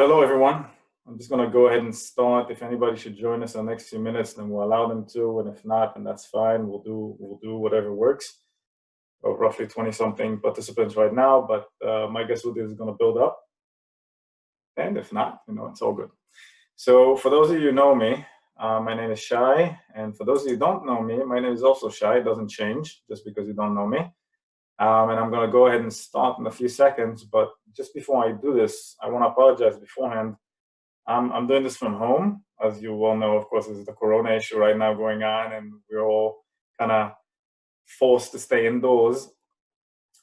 Hello, everyone. I'm just going to go ahead and start. If anybody should join us in the next few minutes, then we'll allow them to, and if not, then that's fine. We'll do whatever works. Roughly 20 something participants right now, but my guess is going to build up, and if not, it's all good. So for those of you who know me, my name is Shai, and for those of you who don't know me, my name is also Shai. It doesn't change just because you don't know me. And I'm going to go ahead and start in a few seconds, but just before I do this, I want to apologize beforehand. I'm doing this from home. As you well know, of course, there's the corona issue right now going on, and we're all kind of forced to stay indoors.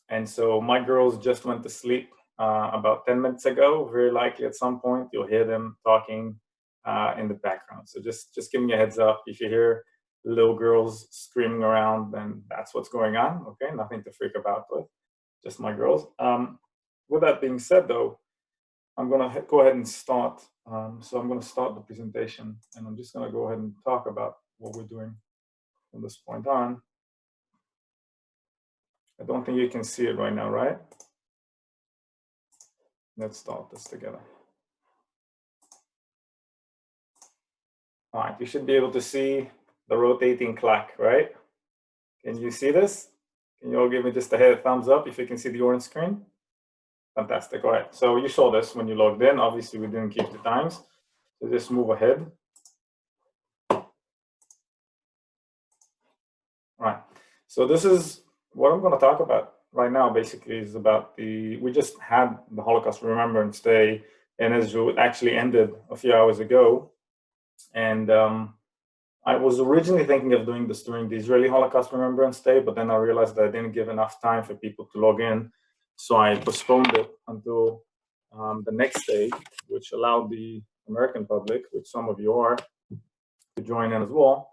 And so my girls just went to sleep about 10 minutes ago. Very likely at some point you'll hear them talking in the background. So just giving you a heads up. If you hear little girls screaming around, then that's what's going on. Okay, nothing to freak about with, just my girls. With that being said, though, I'm going to go ahead and start. So I'm going to start the presentation, and I'm just going to go ahead and talk about what we're doing from this point on. I don't think you can see it right now, right? Let's start this together. All right, you should be able to see the rotating clock, right? Can you see this? Can you all give me just a thumbs up if you can see the orange screen? Fantastic. All right. So you saw this when you logged in. Obviously, we didn't keep the times. So just move ahead. All right. So this is what I'm going to talk about right now, basically, is about we just had the Holocaust Remembrance Day in Israel. It actually ended a few hours ago. And I was originally thinking of doing this during the Israeli Holocaust Remembrance Day, but then I realized that I didn't give enough time for people to log in. So I postponed it until the next day, which allowed the American public, which some of you are, to join in as well.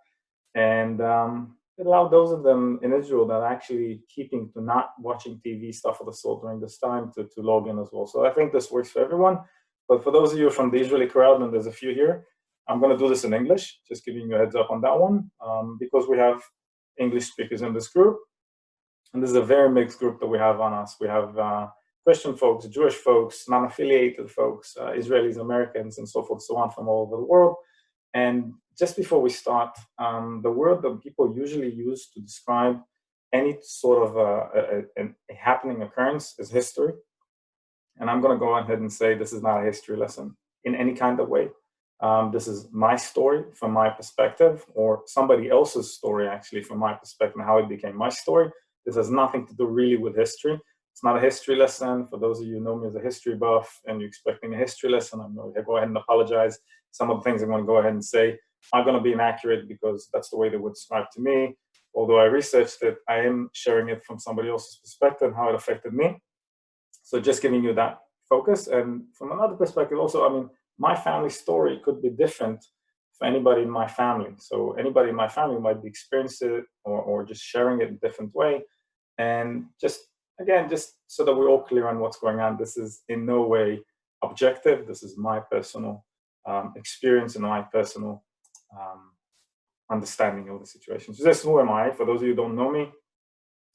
And it allowed those of them in Israel that are actually keeping to not watching TV stuff of the sort during this time to log in as well. So I think this works for everyone. But for those of you from the Israeli crowd, and there's a few here, I'm going to do this in English, just giving you a heads up on that one, because we have English speakers in this group. And this is a very mixed group that we have on us. We have Christian folks, Jewish folks, non-affiliated folks, Israelis, Americans, and so forth, so on, from all over the world. And just before we start, the word that people usually use to describe any sort of a happening occurrence is history. And I'm going to go ahead and say this is not a history lesson in any kind of way. This is my story from my perspective, or somebody else's story, actually, from my perspective, how it became my story. This has nothing to do really with history. It's not a history lesson. For those of you who know me as a history buff and you're expecting a history lesson, I'm going to go ahead and apologize. Some of the things I'm going to go ahead and say are going to be inaccurate because that's the way they would describe to me. Although I researched it, I am sharing it from somebody else's perspective, how it affected me. So just giving you that focus. And from another perspective also, I mean, my family story could be different for anybody in my family. So anybody in my family might be experiencing it or just sharing it in a different way. And just, again, just so that we're all clear on what's going on, this is in no way objective. This is my personal experience and my personal understanding of the situation. So this, who am I? For those of you who don't know me,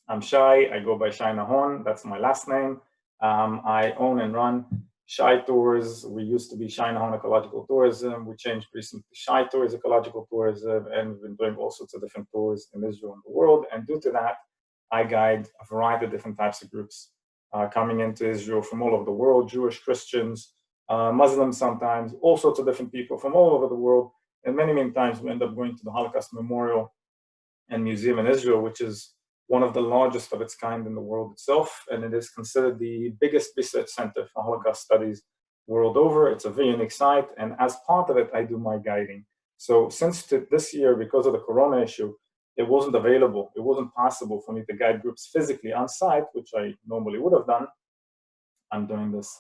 I'm Shai. I go by Shai Nahon. That's my last name. I own and run Shai Tours. We used to be Shai Nahon Ecological Tourism. We changed recently to Shai Tours Ecological Tourism, and we've been doing all sorts of different tours in Israel and the world. And due to that, I guide a variety of different types of groups coming into Israel from all over the world, Jewish, Christians, Muslims sometimes, all sorts of different people from all over the world. And many, many times we end up going to the Holocaust Memorial and Museum in Israel, which is one of the largest of its kind in the world itself. And it is considered the biggest research center for Holocaust studies world over. It's a very unique site. And as part of it, I do my guiding. So since this year, because of the corona issue, it wasn't available. It wasn't possible for me to guide groups physically on site, which I normally would have done. I'm doing this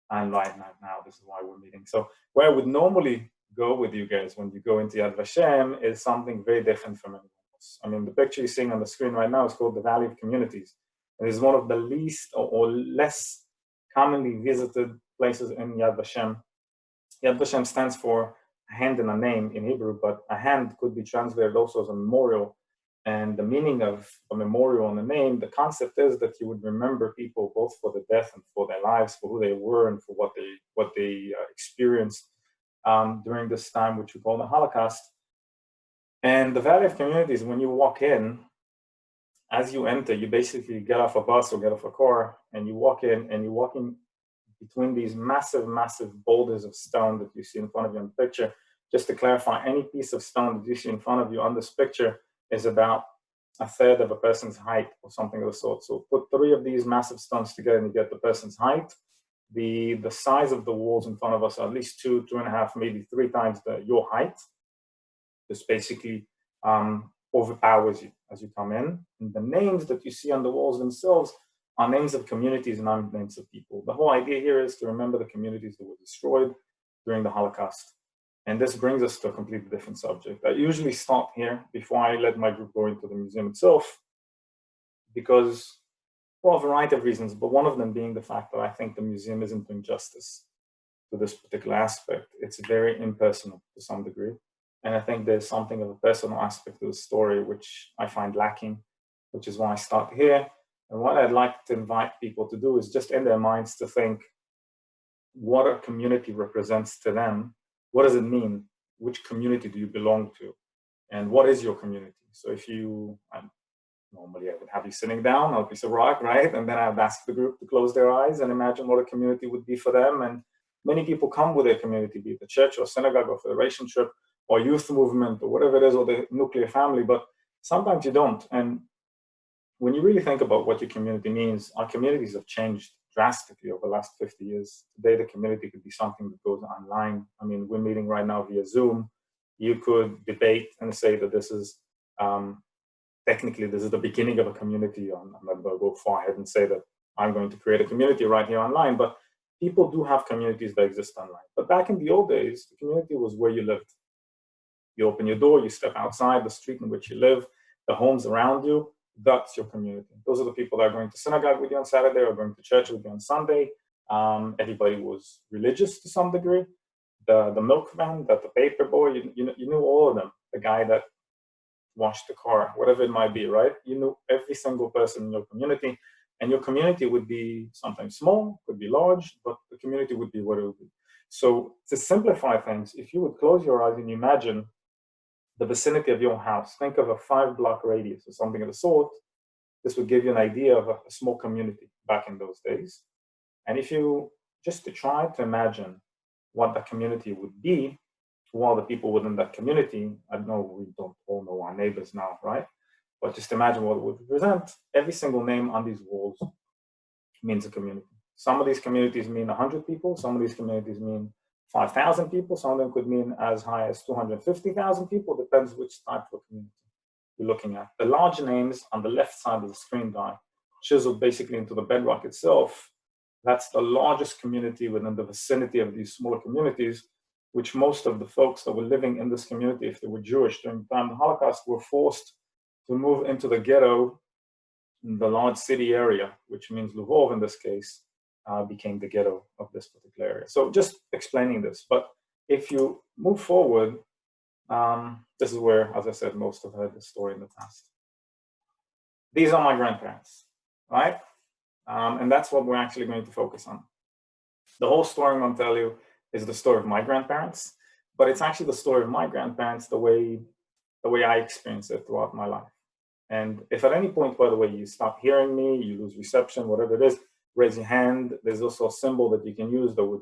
online now. This is why we're meeting. So where I would normally go with you guys when you go into Yad Vashem is something very different from anyone else. I mean, the picture you're seeing on the screen right now is called the Valley of Communities. It is one of the least or less commonly visited places in Yad Vashem. Yad Vashem stands for a hand and a name in Hebrew, but a hand could be translated also as a memorial. And the meaning of a memorial and a name, the concept is that you would remember people both for the death and for their lives, for who they were and for what they experienced during this time, which we call the Holocaust. And the value of communities, when you walk in, as you enter, you basically get off a bus or get off a car and you walk in, and you're walking between these massive, massive boulders of stone that you see in front of you in the picture. Just to clarify, any piece of stone that you see in front of you on this picture is about a third of a person's height or something of the sort. So put 3 of these massive stones together and you get the person's height. The size of the walls in front of us are at least 2.5, maybe 3 times your height. This basically overpowers you as you come in. And the names that you see on the walls themselves are names of communities and not names of people. The whole idea here is to remember the communities that were destroyed during the Holocaust. And this brings us to a completely different subject. I usually start here before I let my group go into the museum itself, because for a variety of reasons, but one of them being the fact that I think the museum isn't doing justice to this particular aspect. It's very impersonal to some degree. And I think there's something of a personal aspect to the story which I find lacking, which is why I start here. And what I'd like to invite people to do is just in their minds to think what a community represents to them. What does it mean? Which community do you belong to? And what is your community? So if you, normally I would have you sitting down on a piece of rock, right? And then I would ask the group to close their eyes and imagine what a community would be for them. And many people come with their community, be it the church or synagogue or federation trip or youth movement or whatever it is, or the nuclear family, but sometimes you don't. And when you really think about what your community means, our communities have changed drastically over the last 50 years. Today, the community could be something that goes online. I mean, we're meeting right now via Zoom. You could debate and say that this is, technically, this is the beginning of a community. I'm not going to go far ahead and say that I'm going to create a community right here online, but people do have communities that exist online. But back in the old days, the community was where you lived. You open your door, you step outside, the street in which you live, the homes around you, that's your community. Those are the people that are going to synagogue with you on Saturday or going to church with you on Sunday. Everybody was religious to some degree. The milkman, the paper boy, you knew all of them. The guy that washed the car, whatever it might be, right? You knew every single person in your community, and your community would be sometimes small, could be large, but the community would be what it would be. So to simplify things, if you would close your eyes and imagine the vicinity of your house, think of a 5-block radius or something of the sort, this would give you an idea of a small community back in those days. And if you just to try to imagine what that community would be, who are the people within that community, I know we don't all know our neighbors now, right? But just imagine what it would represent. Every single name on these walls means a community. Some of these communities mean 100 people, some of these communities mean 5,000 people, some of them could mean as high as 250,000 people, depends which type of community you're looking at. The large names on the left side of the screen die, chiseled basically into the bedrock itself. That's the largest community within the vicinity of these smaller communities, which most of the folks that were living in this community, if they were Jewish during the time of the Holocaust, were forced to move into the ghetto in the large city area, which means Lvov in this case, became the ghetto of this particular area. So just explaining this. But if you move forward, this is where, as I said, most have heard this story in the past. These are my grandparents, right? And that's what we're actually going to focus on. The whole story I'm going to tell you is the story of my grandparents, but it's actually the story of my grandparents the way I experienced it throughout my life. And if at any point, by the way, you stop hearing me, you lose reception, whatever it is, raise your hand. There's also a symbol that you can use that would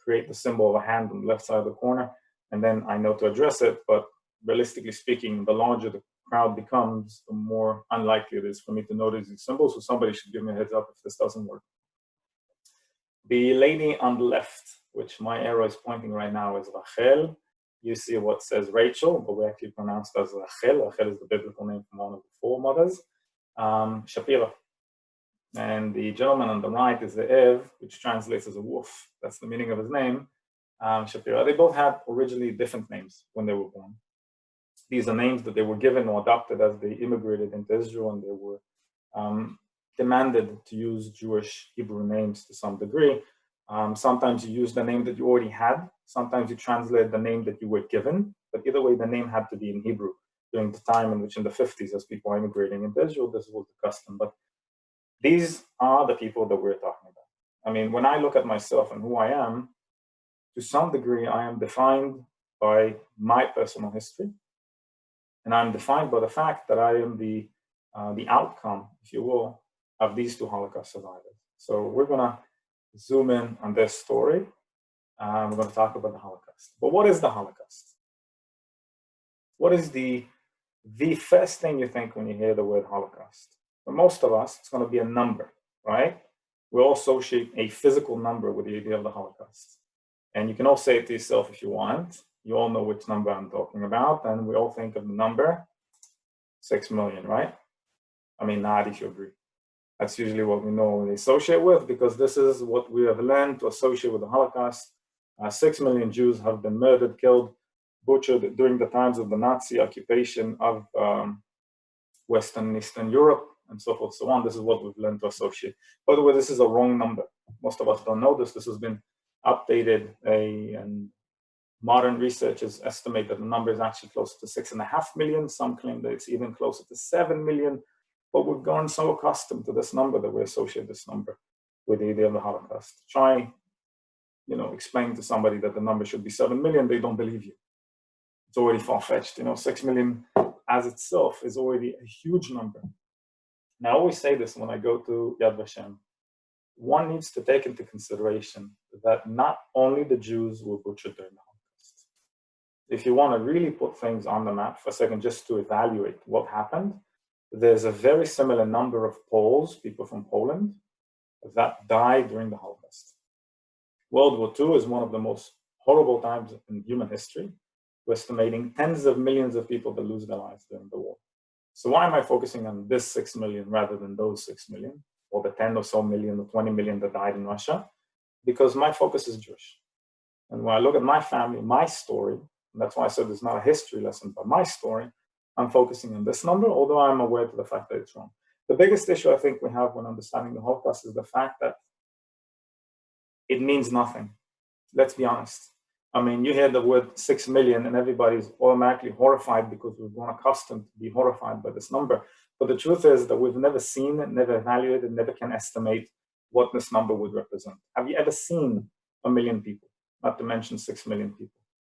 create the symbol of a hand on the left side of the corner. And then I know to address it, but realistically speaking, the larger the crowd becomes, the more unlikely it is for me to notice these symbols. So somebody should give me a heads up if this doesn't work. The lady on the left, which my arrow is pointing right now, is Rachel. You see what says Rachel, but we actually pronounce it as Rachel. Rachel is the biblical name from one of the foremothers. Shapira. And the gentleman on the right is the Ev, which translates as a wolf. That's the meaning of his name, Shapira. They both had originally different names when they were born. These are names that they were given or adopted as they immigrated into Israel, and they were demanded to use Jewish Hebrew names to some degree. Sometimes you use the name that you already had. Sometimes you translate the name that you were given. But either way, the name had to be in Hebrew. during the time in which in the 50s, as people were immigrating into Israel, this was the custom. But these are the people that we're talking about. I mean, when I look at myself and who I am, to some degree, I am defined by my personal history. And I'm defined by the fact that I am the outcome, if you will, of these two Holocaust survivors. So we're going to zoom in on this story. We're going to talk about the Holocaust. But what is the Holocaust? What is the first thing you think when you hear the word Holocaust? For most of us, it's going to be a number, right? We all associate a physical number with the idea of the Holocaust. And you can all say it to yourself if you want. You all know which number I'm talking about. And we all think of the number 6 million, right? I mean, Nadi, if you agree. That's usually what we normally associate with, because this is what we have learned to associate with the Holocaust. 6 million Jews have been murdered, killed, butchered during the times of the Nazi occupation of Western and Eastern Europe, and so forth, so on. This is what we've learned to associate. By the way, this is a wrong number. Most of us don't know this. This has been updated, and modern researchers estimate that the number is actually closer to 6.5 million. Some claim that it's even closer to 7 million. But we've gone so accustomed to this number that we associate this number with the idea of the Holocaust. Try, explain to somebody that the number should be 7 million, they don't believe you. It's already far-fetched. 6 million as itself is already a huge number. And I always say this when I go to Yad Vashem. One needs to take into consideration that not only the Jews were butchered during the Holocaust. If you want to really put things on the map for a second, just to evaluate what happened, there's a very similar number of Poles, people from Poland, that died during the Holocaust. World War II is one of the most horrible times in human history. We're estimating tens of millions of people that lose their lives during the war. So why am I focusing on this 6 million rather than those 6 million, or the 10 or so million, or 20 million that died in Russia? Because my focus is Jewish. And when I look at my family, my story, and that's why I said it's not a history lesson, but my story, I'm focusing on this number, although I'm aware to the fact that it's wrong. The biggest issue I think we have when understanding the Holocaust is the fact that it means nothing. Let's be honest. I mean, you hear the word 6 million and everybody's automatically horrified because we've grown accustomed to be horrified by this number. But the truth is that we've never seen, never evaluated, never can estimate what this number would represent. Have you ever seen 1 million people, not to mention 6 million people?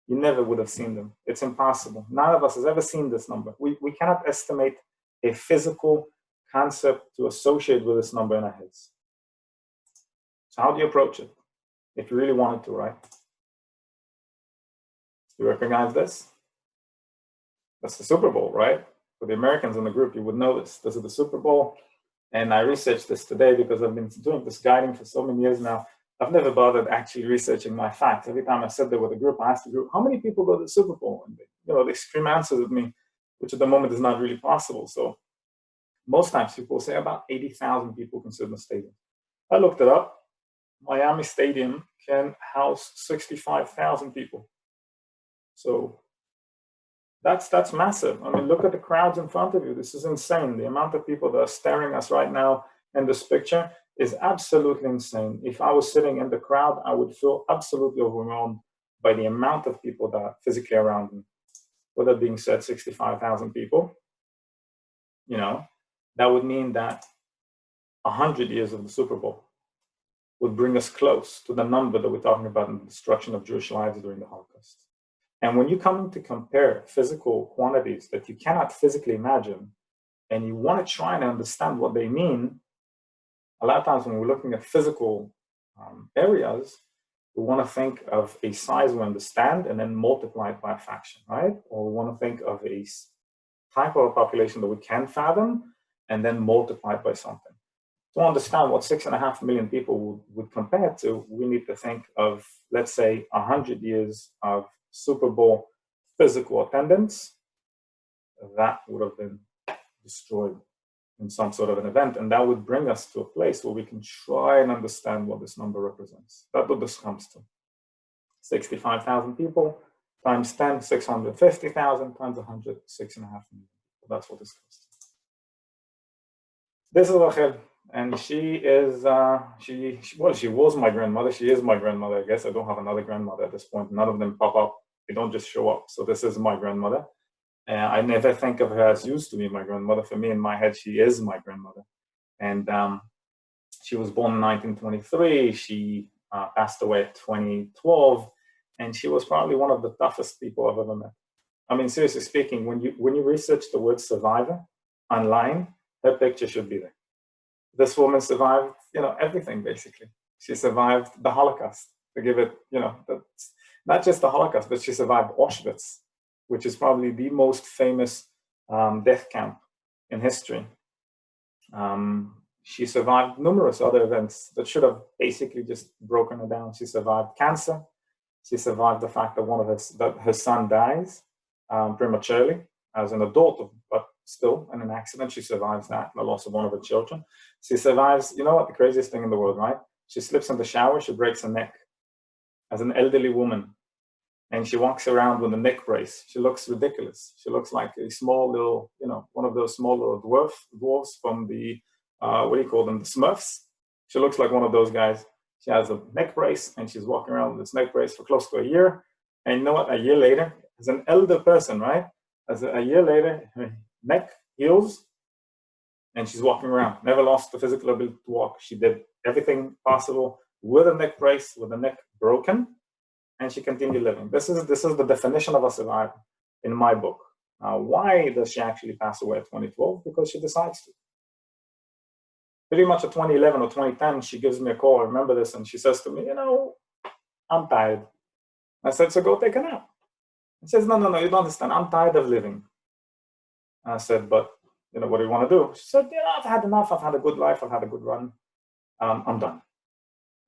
You never would have seen them. It's impossible. None of us has ever seen this number. We cannot estimate a physical concept to associate with this number in our heads. So how do you approach it? If you really wanted to, right? You recognize this? That's the Super Bowl, right? For the Americans in the group, you would know this. This is the Super Bowl. And I researched this today because I've been doing this guiding for so many years now. I've never bothered actually researching my facts. Every time I sit there with a group, I ask the group, how many people go to the Super Bowl? And they scream answers at me, which at the moment is not really possible. So most times people say about 80,000 people consider the stadium. I looked it up. Miami Stadium can house 65,000 people. So that's massive. I mean, look at the crowds in front of you. This is insane. The amount of people that are staring us right now in this picture is absolutely insane. If I was sitting in the crowd, I would feel absolutely overwhelmed by the amount of people that are physically around me. With that being said, 65,000 people, that would mean that 100 years of the Super Bowl would bring us close to the number that we're talking about in the destruction of Jewish lives during the Holocaust. And when you come to compare physical quantities that you cannot physically imagine, and you want to try and understand what they mean, a lot of times when we're looking at physical areas, we want to think of a size we understand and then multiply it by a fraction, right? Or we want to think of a type of a population that we can fathom and then multiply it by something. To understand what 6.5 million people would compare to, we need to think of, let's say, 100 years of Super Bowl physical attendance. That would have been destroyed in some sort of an event, and that would bring us to a place where we can try and understand what this number represents. That's what this comes to. 65,000 people times 10, 650,000 times 100, 6.5 million. That's what this comes to. This is Rachel, and she is, she was my grandmother. She is my grandmother, I guess. I don't have another grandmother at this point. None of them pop up. They don't just show up. So this is my grandmother. I never think of her as used to be my grandmother. For me, in my head, she is my grandmother. And she was born in 1923. She passed away in 2012, and she was probably one of the toughest people I've ever met. I mean, seriously speaking, when you research the word survivor online, her picture should be there. This woman survived, everything basically. She survived the Holocaust. To give it, not just the Holocaust, but she survived Auschwitz, which is probably the most famous death camp in history. She survived numerous other events that should have basically just broken her down. She survived cancer. She survived the fact that her son dies prematurely as an adult, but still in an accident. She survives that, the loss of one of her children. She survives, you know what, the craziest thing in the world, right? She slips in the shower, she breaks her neck as an elderly woman. And she walks around with a neck brace. She looks ridiculous. She looks like a small little, one of those small little dwarfs from the, what do you call them, the Smurfs. She looks like one of those guys. She has a neck brace, and she's walking around with this neck brace for close to a year. And you know what? A year later, as an elder person, right? A year later, her neck heals, and she's walking around. Never lost the physical ability to walk. She did everything possible with a neck brace, with the neck broken, and she continued living. This is the definition of a survivor in my book. Why does she actually pass away at 2012? Because she decides to. Pretty much at 2011 or 2010, she gives me a call. I remember this, and she says to me, I'm tired. I said, so go take a nap. She says, no, you don't understand. I'm tired of living. I said, but what do you want to do? She said, I've had enough. I've had a good life. I've had a good run. I'm done.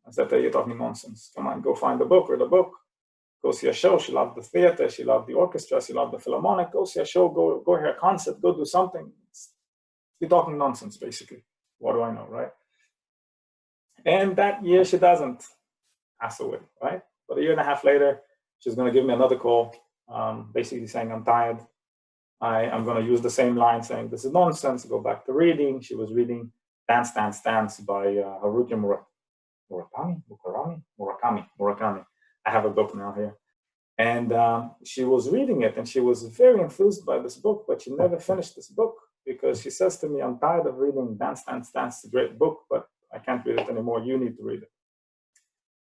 I said, you're talking nonsense. Come on, go find the book, read the book. Go see a show. She loved the theater. She loved the orchestra. She loved the Philharmonic. Go see a show. Go hear a concert. Go do something. You're talking nonsense, basically. What do I know, right? And that year, she doesn't pass away, right? But a year and a half later, she's going to give me another call, basically saying, I'm tired. I'm going to use the same line saying, this is nonsense. Go back to reading. She was reading Dance, Dance, Dance by Haruki Murakami. I have a book now here. And she was reading it, and she was very enthused by this book, but she never finished this book because she says to me, I'm tired of reading Dance, Dance, Dance. It's a great book, but I can't read it anymore. You need to read it.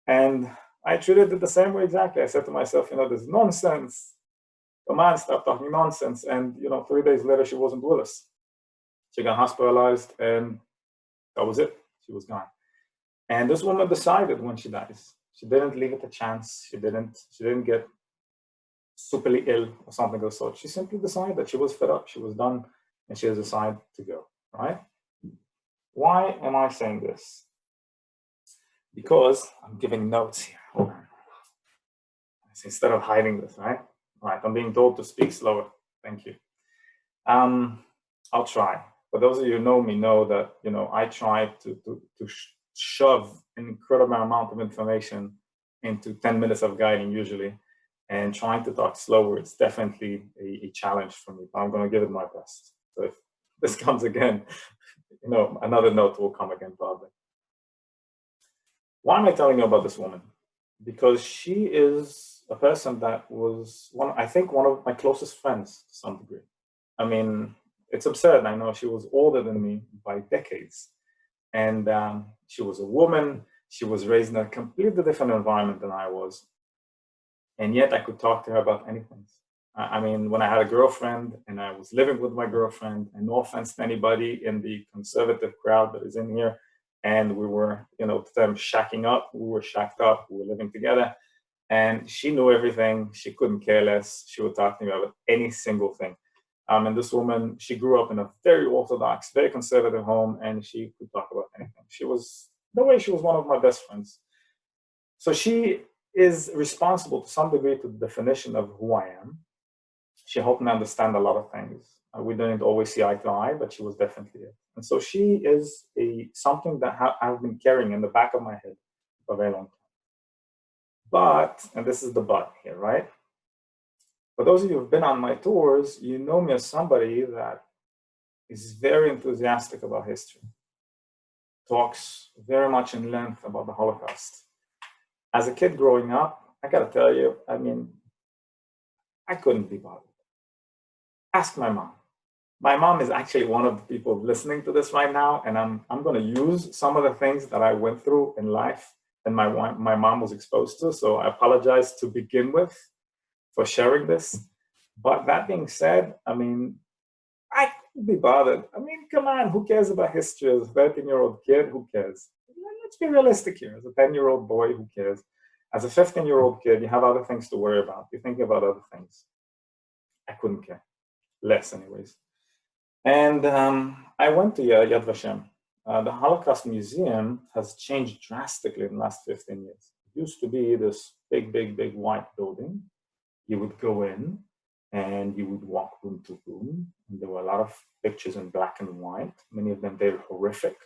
And I treated it the same way exactly. I said to myself, this is nonsense. Come on, stop talking nonsense. And, 3 days later, she wasn't with us. She got hospitalized, and that was it. She was gone. And this woman decided when she dies, she didn't leave it a chance. She didn't get superly ill or something of the sort. She simply decided that she was fed up, she was done, and she decided to go, right? Why am I saying this? Because I'm giving notes here. Hold on. Instead of hiding this, right? All right, I'm being told to speak slower. Thank you. I'll try. For those of you who know me know that, I try to shove an incredible amount of information into 10 minutes of guiding usually, and trying to talk slower, it's definitely a challenge for me, but I'm going to give it my best. So if this comes again, another note will come again probably. Why am I telling you about this woman? Because she is a person that was one of my closest friends to some degree. I mean, it's absurd. I know she was older than me by decades. And she was a woman. She was raised in a completely different environment than I was. And yet I could talk to her about anything. I mean, when I had a girlfriend and I was living with my girlfriend, and no offense to anybody in the conservative crowd that is in here, and we were, the term shacking up, we were shacked up, we were living together, and she knew everything. She couldn't care less. She would talk to me about any single thing. And this woman, she grew up in a very orthodox, very conservative home, and she could talk about anything. She was one of my best friends. So she is responsible to some degree to the definition of who I am. She helped me understand a lot of things. We didn't always see eye to eye, but she was definitely it. And so she is something that I've been carrying in the back of my head for a very long time. But, and this is the but here, right? For those of you who've been on my tours, you know me as somebody that is very enthusiastic about history, talks very much in length about the Holocaust. As a kid growing up, I gotta tell you, I mean, I couldn't be bothered. Ask my mom. My mom is actually one of the people listening to this right now, and I'm going to use some of the things that I went through in life and my mom was exposed to. So I apologize to begin with for sharing this. But that being said, I mean, I couldn't be bothered. I mean, come on, who cares about history as a 13-year-old kid? Who cares? Let's be realistic here. As a 10-year-old boy, who cares? As a 15-year-old kid, you have other things to worry about. You're thinking about other things. I couldn't care. Less, anyways. And I went to Yad Vashem. The Holocaust Museum has changed drastically in the last 15 years. It used to be this big, big, big white building. You would go in and you would walk room to room. And there were a lot of pictures in black and white, many of them very horrific.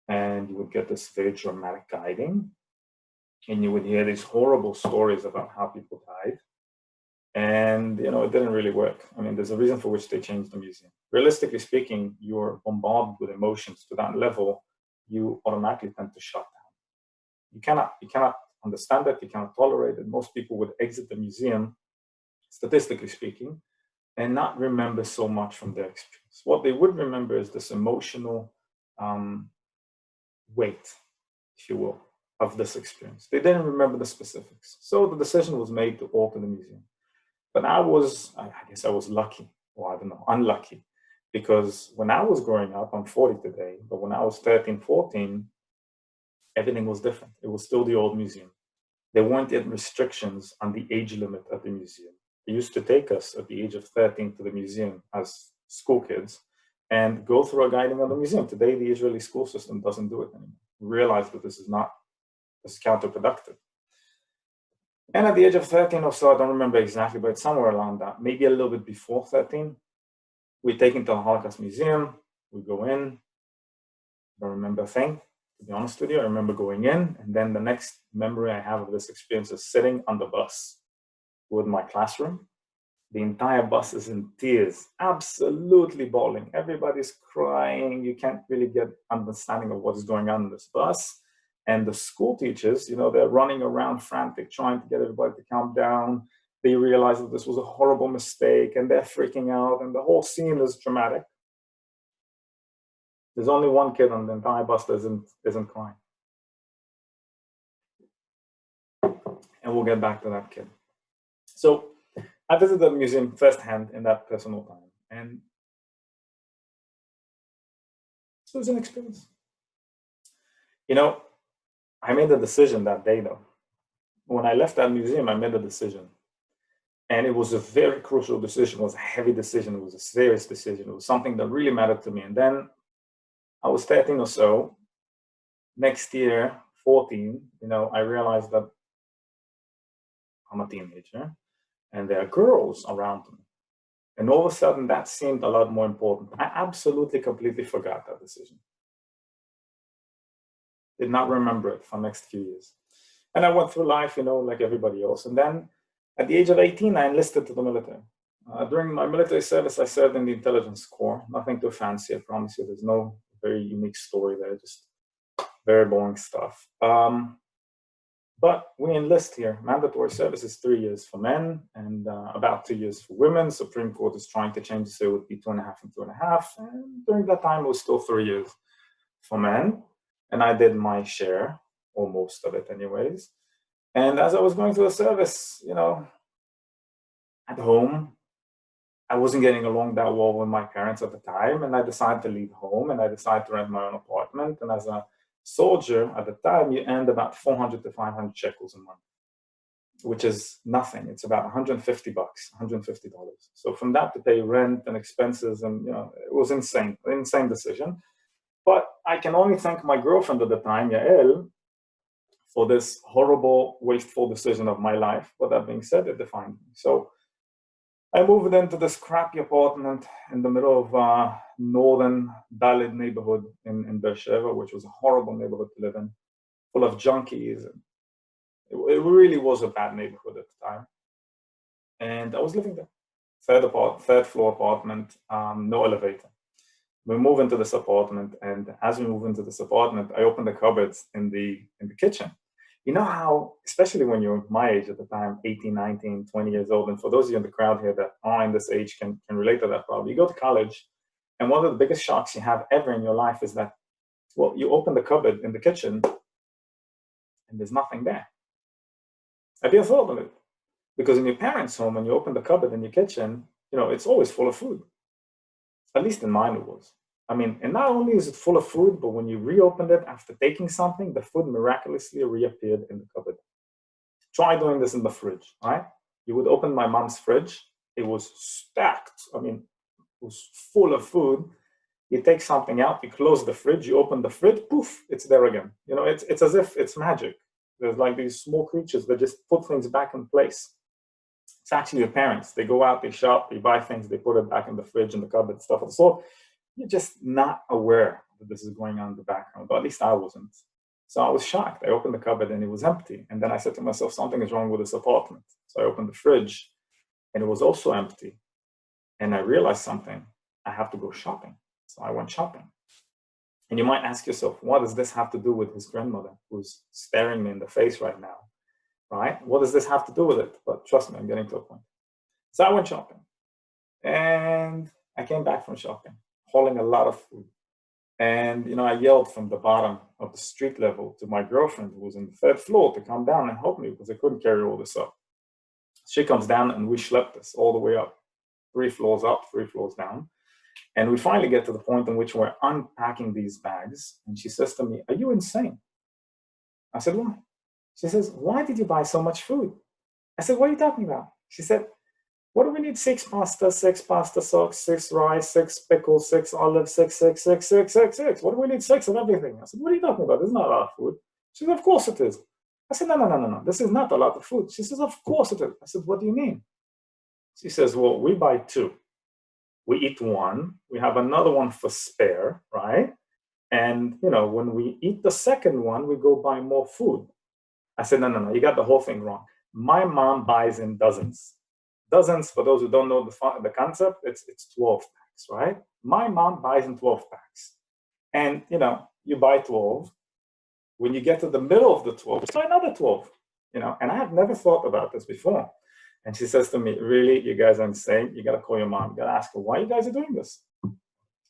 And you would get this very dramatic guiding. And you would hear these horrible stories about how people died. And it didn't really work. I mean, there's a reason for which they changed the museum. Realistically speaking, you're bombarded with emotions to that level, you automatically tend to shut down. You cannot understand it, you cannot tolerate it. Most people would exit the museum, statistically speaking, and not remember so much from their experience. What they would remember is this emotional weight, if you will, of this experience. They didn't remember the specifics. So the decision was made to alter the museum. But I guess I was lucky, or I don't know, unlucky, because when I was growing up, I'm 40 today, but when I was 13, 14, everything was different. It was still the old museum. There weren't yet restrictions on the age limit at the museum. They used to take us at the age of 13 to the museum as school kids and go through a guiding on the museum. Today, the Israeli school system doesn't do it anymore. We realize that this is counterproductive. And at the age of 13 or so, I don't remember exactly, but it's somewhere around that, maybe a little bit before 13, we're taken to the Holocaust Museum. We go in. I don't remember a thing, to be honest with you. I remember going in, and then the next memory I have of this experience is sitting on the bus with my classroom. The entire bus is in tears, absolutely bawling. Everybody's crying. You can't really get understanding of what is going on in this bus. And the school teachers, they're running around frantic, trying to get everybody to calm down. They realize that this was a horrible mistake, and they're freaking out, and the whole scene is dramatic. There's only one kid on the entire bus that isn't crying. And we'll get back to that kid. So I visited the museum firsthand in that personal time, and it was an experience. I made a decision that day, though. When I left that museum, I made a decision. And it was a very crucial decision. It was a heavy decision. It was a serious decision. It was something that really mattered to me. And then I was 13 or so. Next year, 14, I realized that I'm a teenager and there are girls around me. And all of a sudden, that seemed a lot more important. I absolutely, completely forgot that decision. Did not remember it for the next few years. And I went through life, like everybody else. And then at the age of 18, I enlisted to the military. During my military service, I served in the intelligence corps. Nothing too fancy, I promise you. There's no very unique story there, just very boring stuff. But we enlist here. Mandatory service is 3 years for men and about 2 years for women. Supreme Court is trying to change it so it would be 2.5 and 2.5. And during that time, it was still 3 years for men. And I did my share, or most of it anyways. And as I was going through the service, at home, I wasn't getting along that well with my parents at the time. And I decided to leave home and I decided to rent my own apartment. And as a soldier at the time, you earned about 400 to 500 shekels a month, which is nothing. It's about $150, $150. So from that to pay rent and expenses, and it was insane, an insane decision. But I can only thank my girlfriend at the time, Yael, for this horrible, wasteful decision of my life. But that being said, it defined me. So I moved into this crappy apartment in the middle of northern Dalit neighborhood in Beersheba, which was a horrible neighborhood to live in, full of junkies. And it really was a bad neighborhood at the time. And I was living there, third floor apartment, no elevator. We move into this apartment, and as we move into this apartment, I open the cupboards in the kitchen, You know how, especially when you're my age at the time, 18, 19, 20 years old, and for those of you in the crowd here that are in this age can relate to that probably. You go to college, and one of the biggest shocks you have ever in your life is that, well, you open the cupboard in the kitchen and there's nothing there. Have you ever thought of it? Because in your parents' home, when you open the cupboard in your kitchen, it's always full of food. At least in mine it was. I mean, and not only is it full of food, but when you reopened it after taking something, the food miraculously reappeared in the cupboard. Try doing this in the fridge, right? You would open my mom's fridge. It was stacked. I mean, it was full of food. You take something out, you close the fridge, you open the fridge, poof, it's there again. It's as if it's magic. There's like these small creatures that just put things back in place. It's actually your parents. They go out, they shop, they buy things, they put it back in the fridge, in the cupboard, stuff of the sort. You're just not aware that this is going on in the background, or at least I wasn't. So I was shocked. I opened the cupboard and it was empty. And then I said to myself, something is wrong with this apartment. So I opened the fridge and it was also empty. And I realized something. I have to go shopping. So I went shopping. And you might ask yourself, what does this have to do with his grandmother who's staring me in the face right now? Right? What does this have to do with it? But trust me, I'm getting to a point. So I went shopping. And I came back from shopping, hauling a lot of food. And I yelled from the bottom of the street level to my girlfriend who was on the third floor to come down and help me because I couldn't carry all this up. She comes down and we schlepped this all the way up, 3 floors up, 3 floors down. And we finally get to the point in which we're unpacking these bags. And she says to me, "Are you insane?" I said, "Why?" She says, "Why did you buy so much food?" I said, "What are you talking about?" She said, "What do we need? 6 pasta, 6 pasta sauce, 6 rice, 6 pickles, 6 olives, 6, 6, 6, 6, 6, 6. What do we need 6 of everything?" I said, "What are you talking about? There's not a lot of food." She said, "Of course it is." I said, No. This is not a lot of food." She says, "Of course it is." I said, "What do you mean?" She says, "Well, we buy 2. We eat 1. We have another one for spare, right? And, when we eat the second one, we go buy more food." I said, No. You got the whole thing wrong. My mom buys in dozens. Dozens, for those who don't know the concept, it's 12 packs, right? My mom buys in 12 packs. And, you buy 12. When you get to the middle of the 12, you buy another 12, and I have never thought about this before. And she says to me, "Really, you guys are insane. You got to call your mom. You got to ask her, why you guys are doing this?" I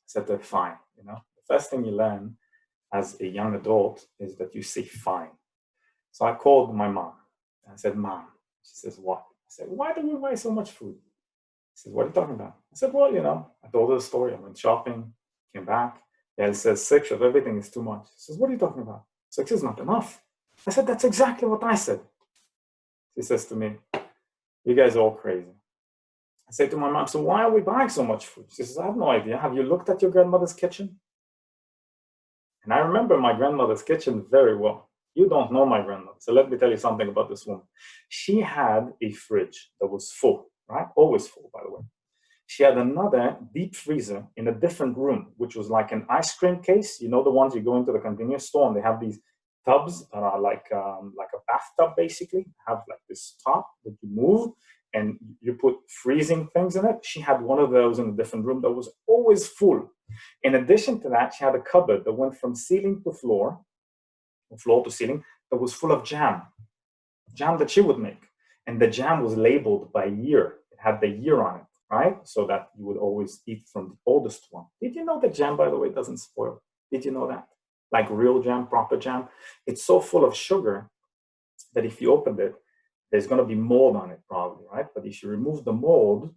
said to her, "Fine. The first thing you learn as a young adult is that you say fine." So I called my mom. And I said, "Mom." She says, "What?" I said, "Why do we buy so much food?" She says, "What are you talking about?" I said, "Well, I told her the story. I went shopping, came back. Yeah, it says 6 of everything is too much." She says, "What are you talking about? 6 is not enough." I said, "That's exactly what I said." She says to me, "You guys are all crazy." I say to my mom, "So why are we buying so much food?" She says, "I have no idea. Have you looked at your grandmother's kitchen?" And I remember my grandmother's kitchen very well. You don't know my grandmother. So let me tell you something about this woman. She had a fridge that was full, right? Always full, by the way. She had another deep freezer in a different room, which was like an ice cream case. You know, the ones you go into the convenience store and they have these tubs that are like a bathtub, basically, have like this top that you move and you put freezing things in it. She had one of those in a different room that was always full. In addition to that, she had a cupboard that went from ceiling to floor, or floor to ceiling, that was full of jam that she would make. And the jam was labeled by year. It had the year on it, right? So that you would always eat from the oldest one. Did you know that jam, by the way, doesn't spoil? Did you know that? Like real jam, proper jam. It's so full of sugar that if you opened it, there's going to be mold on it probably, right? But if you remove the mold,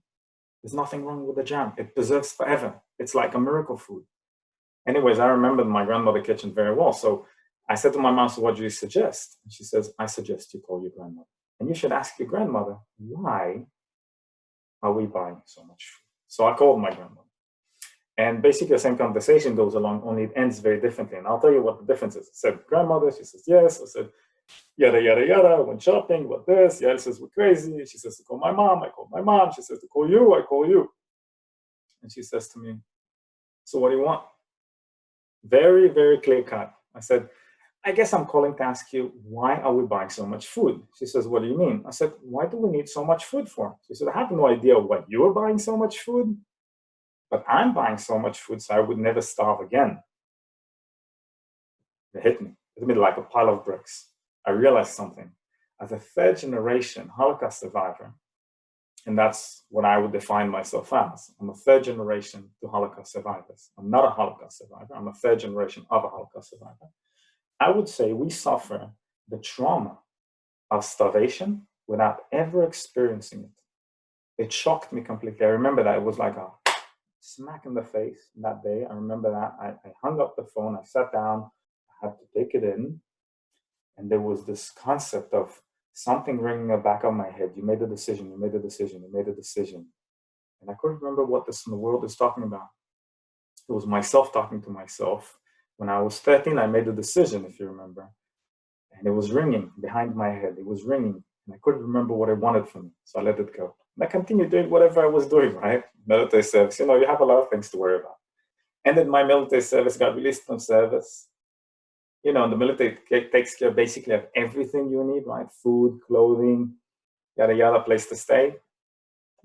there's nothing wrong with the jam. It preserves forever. It's like a miracle food. Anyways, I remember my grandmother's kitchen very well. So I said to my mom, "So what do you suggest?" And she says, "I suggest you call your grandmother. And you should ask your grandmother, why are we buying so much food?" So I called my grandmother. And basically the same conversation goes along, only it ends very differently. And I'll tell you what the difference is. I said, "Grandmother," she says, "Yes." I said, "Yada, yada, yada. I went shopping, what this?" Yael says, "We're crazy." She says to call my mom. I called my mom. She says to call you. I call you. And she says to me, "So what do you want?" Very, very clear cut. I said, "I guess I'm calling to ask you, why are we buying so much food?" She says, "What do you mean?" I said, "Why do we need so much food for?" She said, "I have no idea why you're buying so much food, but I'm buying so much food so I would never starve again." It hit me. It hit me like a pile of bricks. I realized something. As a third generation Holocaust survivor, and that's what I would define myself as. I'm a third generation to Holocaust survivors. I'm not a Holocaust survivor. I'm a third generation of a Holocaust survivor. I would say we suffer the trauma of starvation without ever experiencing it. It shocked me completely. I remember that it was like a smack in the face that day. I remember that. I hung up the phone, I sat down, I had to take it in. And there was this concept of something ringing in the back of my head. You made a decision, you made a decision, you made a decision. And I couldn't remember what this in the world is talking about. It was myself talking to myself. When I was 13, I made a decision, if you remember. And it was ringing behind my head. It was ringing. And I couldn't remember what I wanted from it. So I let it go. And I continued doing whatever I was doing, right? Military service. You know, you have a lot of things to worry about. Ended my military service, got released from service. You know, the military takes care basically of everything you need, right? Food, clothing, yada, yada, place to stay.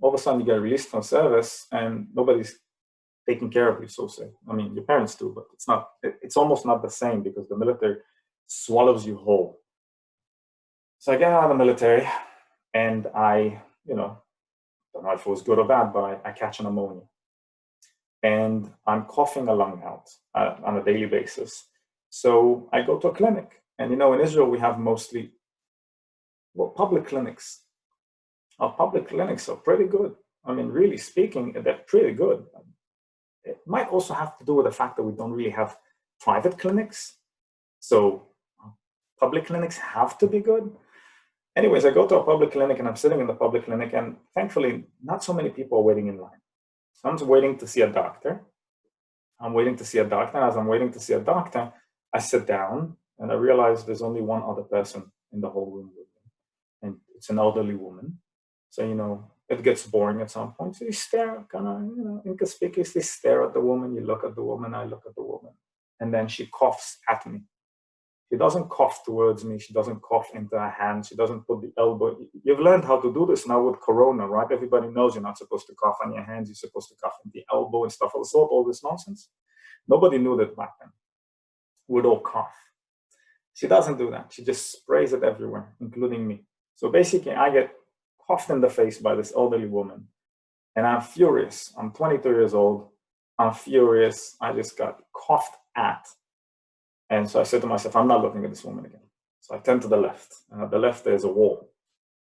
All of a sudden you get released from service and nobody's taking care of you, so say. I mean, your parents do, but it's almost not the same because the military swallows you whole. So I get out of the military and I, you know, don't know if it was good or bad, but I catch an pneumonia. And I'm coughing a lung out on a daily basis. So I go to a clinic. And you know, in Israel, we have mostly, well, public clinics. Our public clinics are pretty good. I mean, really speaking, they're pretty good. It might also have to do with the fact that we don't really have private clinics. So public clinics have to be good. Anyways, I go to a public clinic and I'm sitting in the public clinic and thankfully not so many people are waiting in line. So I'm waiting to see a doctor. I'm waiting to see a doctor. As I'm waiting to see a doctor, I sit down and I realize there's only one other person in the whole room with me. And it's an elderly woman. So, you know, it gets boring at some point. So you stare, kind of, you know, inconspicuously stare at the woman. You look at the woman, I look at the woman. And then she coughs at me. She doesn't cough towards me. She doesn't cough into her hand. She doesn't put the elbow. You've learned how to do this now with Corona, right? Everybody knows you're not supposed to cough on your hands. You're supposed to cough in the elbow and stuff of the sort, all this nonsense. Nobody knew that back then. We'd all cough. She doesn't do that. She just sprays it everywhere, including me. So basically, I get coughed in the face by this elderly woman. And I'm furious. I'm 22 years old. I'm furious. I just got coughed at. And so I said to myself, I'm not looking at this woman again. So I turn to the left. And at the left, there's a wall.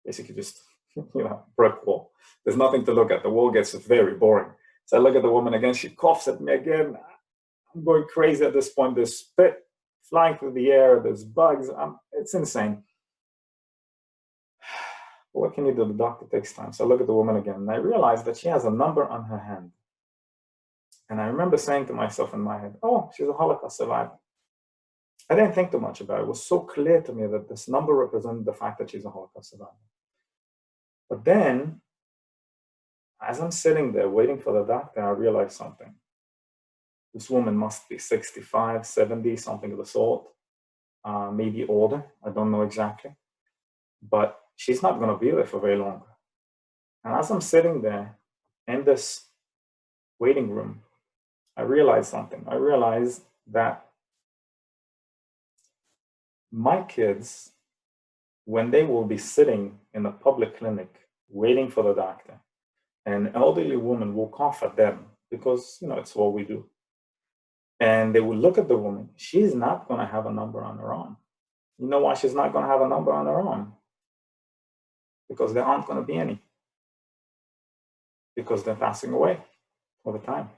Basically just, you know, brick wall. There's nothing to look at. The wall gets very boring. So I look at the woman again. She coughs at me again. I'm going crazy at this point. There's spit flying through the air. There's bugs. It's insane. But what can you do? The doctor takes time. So I look at the woman again. And I realize that she has a number on her hand. And I remember saying to myself in my head, oh, she's a Holocaust survivor. I didn't think too much about it. It was so clear to me that this number represented the fact that she's a Holocaust survivor. But then, as I'm sitting there waiting for the doctor, I realized something. This woman must be 65, 70, something of the sort, maybe older. I don't know exactly. But she's not going to be there for very long. And as I'm sitting there in this waiting room, I realized something. I realized that my kids, when they will be sitting in a public clinic waiting for the doctor, an elderly woman will cough at them because, you know, it's what we do. And they will look at the woman. She's not going to have a number on her arm. You know why she's not going to have a number on her arm? Because there aren't going to be any. Because they're passing away over time.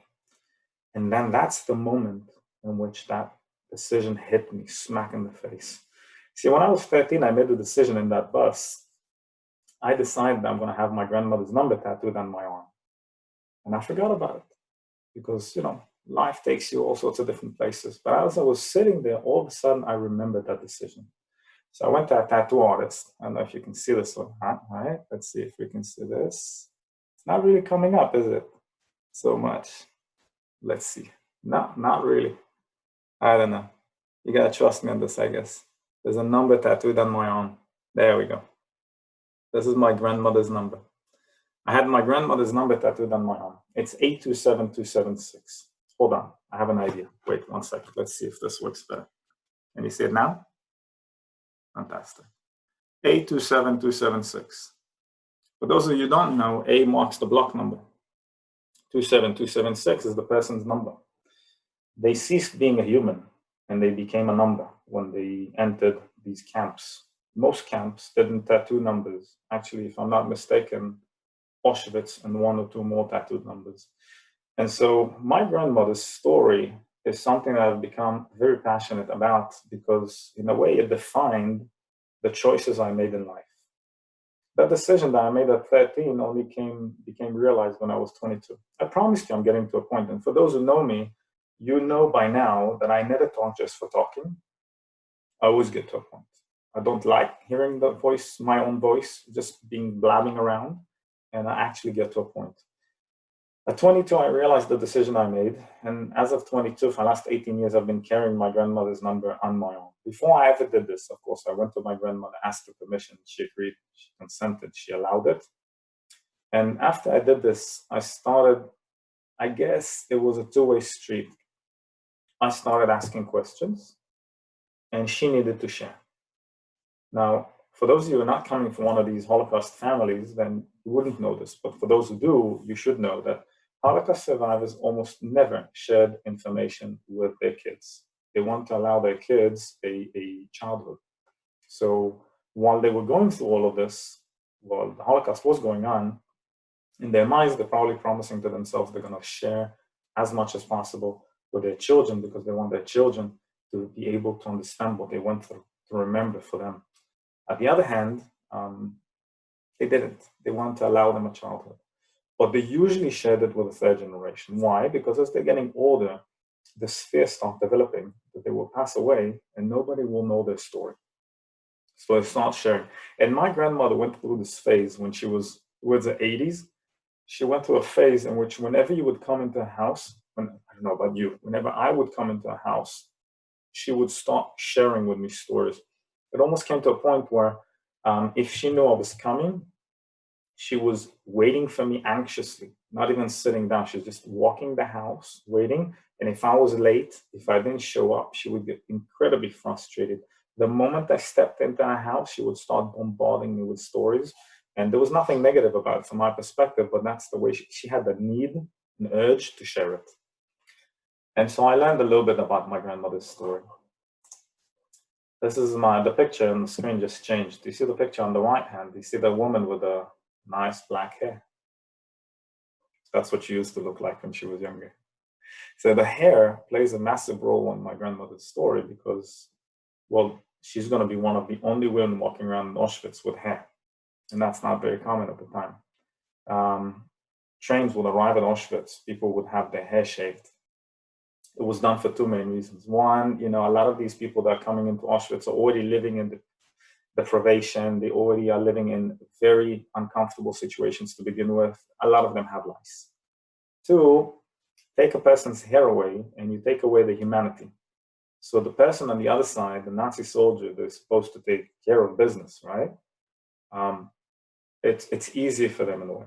And then that's the moment in which that decision hit me smack in the face. See, when I was 13, I made the decision in that bus. I decided that I'm going to have my grandmother's number tattooed on my arm. And I forgot about it because, you know, life takes you all sorts of different places. But as I was sitting there, all of a sudden, I remembered that decision. So I went to a tattoo artist. I don't know if you can see this one. All right, let's see if we can see this. It's not really coming up, is it? So much. Let's see. No, not really. I don't know. You gotta trust me on this, I guess. There's a number tattooed on my arm. There we go. This is my grandmother's number. I had my grandmother's number tattooed on my arm. It's 827276. Hold on, I have an idea. Wait 1 second. Let's see if this works better. Can you see it now? Fantastic. A27276. For those of you who don't know, A marks the block number. 27276 is the person's number. They ceased being a human and they became a number when they entered these camps. Most camps didn't tattoo numbers. Actually, if I'm not mistaken, Auschwitz and one or two more tattooed numbers. And so my grandmother's story is something that I've become very passionate about because in a way it defined the choices I made in life. That decision that I made at 13 only became realized when I was 22. I promised you I'm getting to a point. And for those who know me, you know by now that I never talk just for talking. I always get to a point. I don't like hearing the voice, my own voice, just being blabbing around. And I actually get to a point. At 22, I realized the decision I made. And as of 22, for the last 18 years, I've been carrying my grandmother's number on my own. Before I ever did this, of course, I went to my grandmother, asked her permission. She agreed, she consented, she allowed it. And after I did this, I started, I guess it was a two-way street. I started asking questions, and she needed to share. Now, for those of you who are not coming from one of these Holocaust families, then you wouldn't know this. But for those who do, you should know that Holocaust survivors almost never shared information with their kids. They want to allow their kids a childhood. So while they were going through all of this, while the Holocaust was going on, in their minds, they're probably promising to themselves they're going to share as much as possible with their children because they want their children to be able to understand what they went through, to remember for them. On the other hand, they didn't. They wanted to allow them a childhood. But they usually shared it with the third generation. Why? Because as they're getting older, the fear starts developing that they will pass away and nobody will know their story. So they start sharing. And my grandmother went through this phase when she was towards the 80s. She went through a phase in which whenever you would come into a house, I don't know about you, whenever I would come into a house, she would start sharing with me stories. It almost came to a point where if she knew I was coming, she was waiting for me anxiously, not even sitting down. She was just walking the house, waiting. And if I was late, if I didn't show up, she would get incredibly frustrated. The moment I stepped into her house, she would start bombarding me with stories. And there was nothing negative about it from my perspective, but that's the way she had the need, an urge to share it. And so I learned a little bit about my grandmother's story. This is the picture on the screen just changed. Do you see the picture on the right hand? Do you see the woman with the nice black hair? That's what she used to look like when she was younger. So the hair plays a massive role in my grandmother's story because, well, she's going to be one of the only women walking around in Auschwitz with hair. And that's not very common at the time. Trains would arrive at Auschwitz, people would have their hair shaved. It was done for two main reasons. One, a lot of these people that are coming into Auschwitz are already living in the deprivation. They already are living in very uncomfortable situations to begin with. A lot of them have lice. Two, take a person's hair away and you take away the humanity. So the person on the other side, the Nazi soldier, they're supposed to take care of business, right? It's easier for them in a way.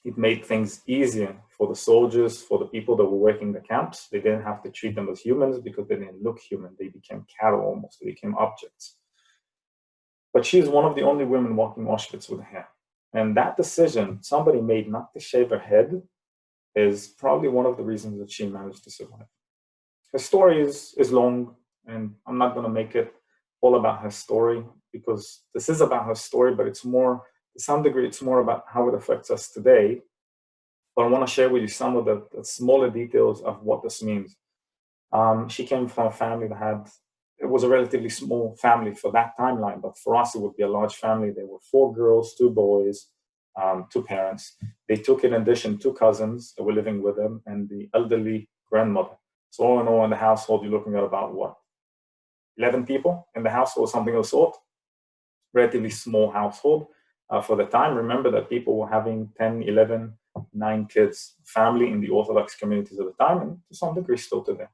It made things easier for the soldiers, for the people that were working the camps. They didn't have to treat them as humans because they didn't look human. They became cattle almost. They became objects. But she's one of the only women walking Auschwitz with hair. And that decision somebody made not to shave her head is probably one of the reasons that she managed to survive. Her story is long, and I'm not going to make it all about her story because this is about her story, but it's more, to some degree, it's more about how it affects us today. But I want to share with you some of the smaller details of what this means. She came from a family that it was a relatively small family for that timeline, but for us, it would be a large family. There were 4 girls, 2 boys, 2 parents. They took in addition 2 cousins that were living with them and the elderly grandmother. So all in all, in the household, you're looking at about what? 11 people in the household, something of the sort. Relatively small household for the time. Remember that people were having 10, 11, 9 kids, family in the Orthodox communities at the time, and to some degree still today.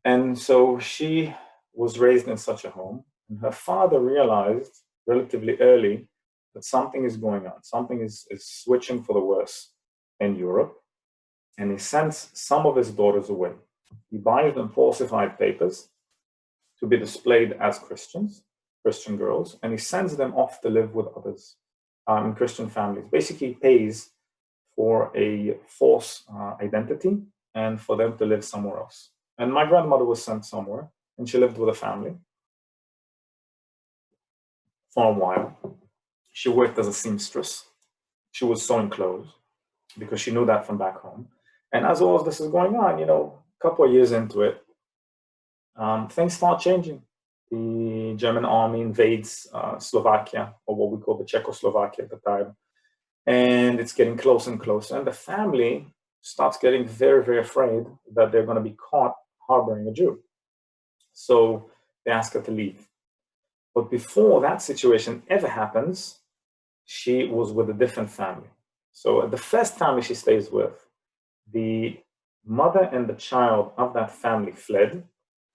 And so she was raised in such a home, and her father realized relatively early that something is going on, something is switching for the worse in Europe, and he sends some of his daughters away. He buys them falsified papers to be displayed as Christians, Christian girls, and he sends them off to live with others in Christian families. Basically, pays for a false identity and for them to live somewhere else. And my grandmother was sent somewhere, and she lived with a family for a while. She worked as a seamstress. She was sewing clothes because she knew that from back home. And as all of this is going on, a couple of years into it, things start changing. The German army invades Slovakia, or what we call the Czechoslovakia at the time. And it's getting closer and closer. And the family starts getting very, very afraid that they're going to be caught harboring a Jew. So they ask her to leave. But before that situation ever happens, she was with a different family. So the first family she stays with, the mother and the child of that family fled.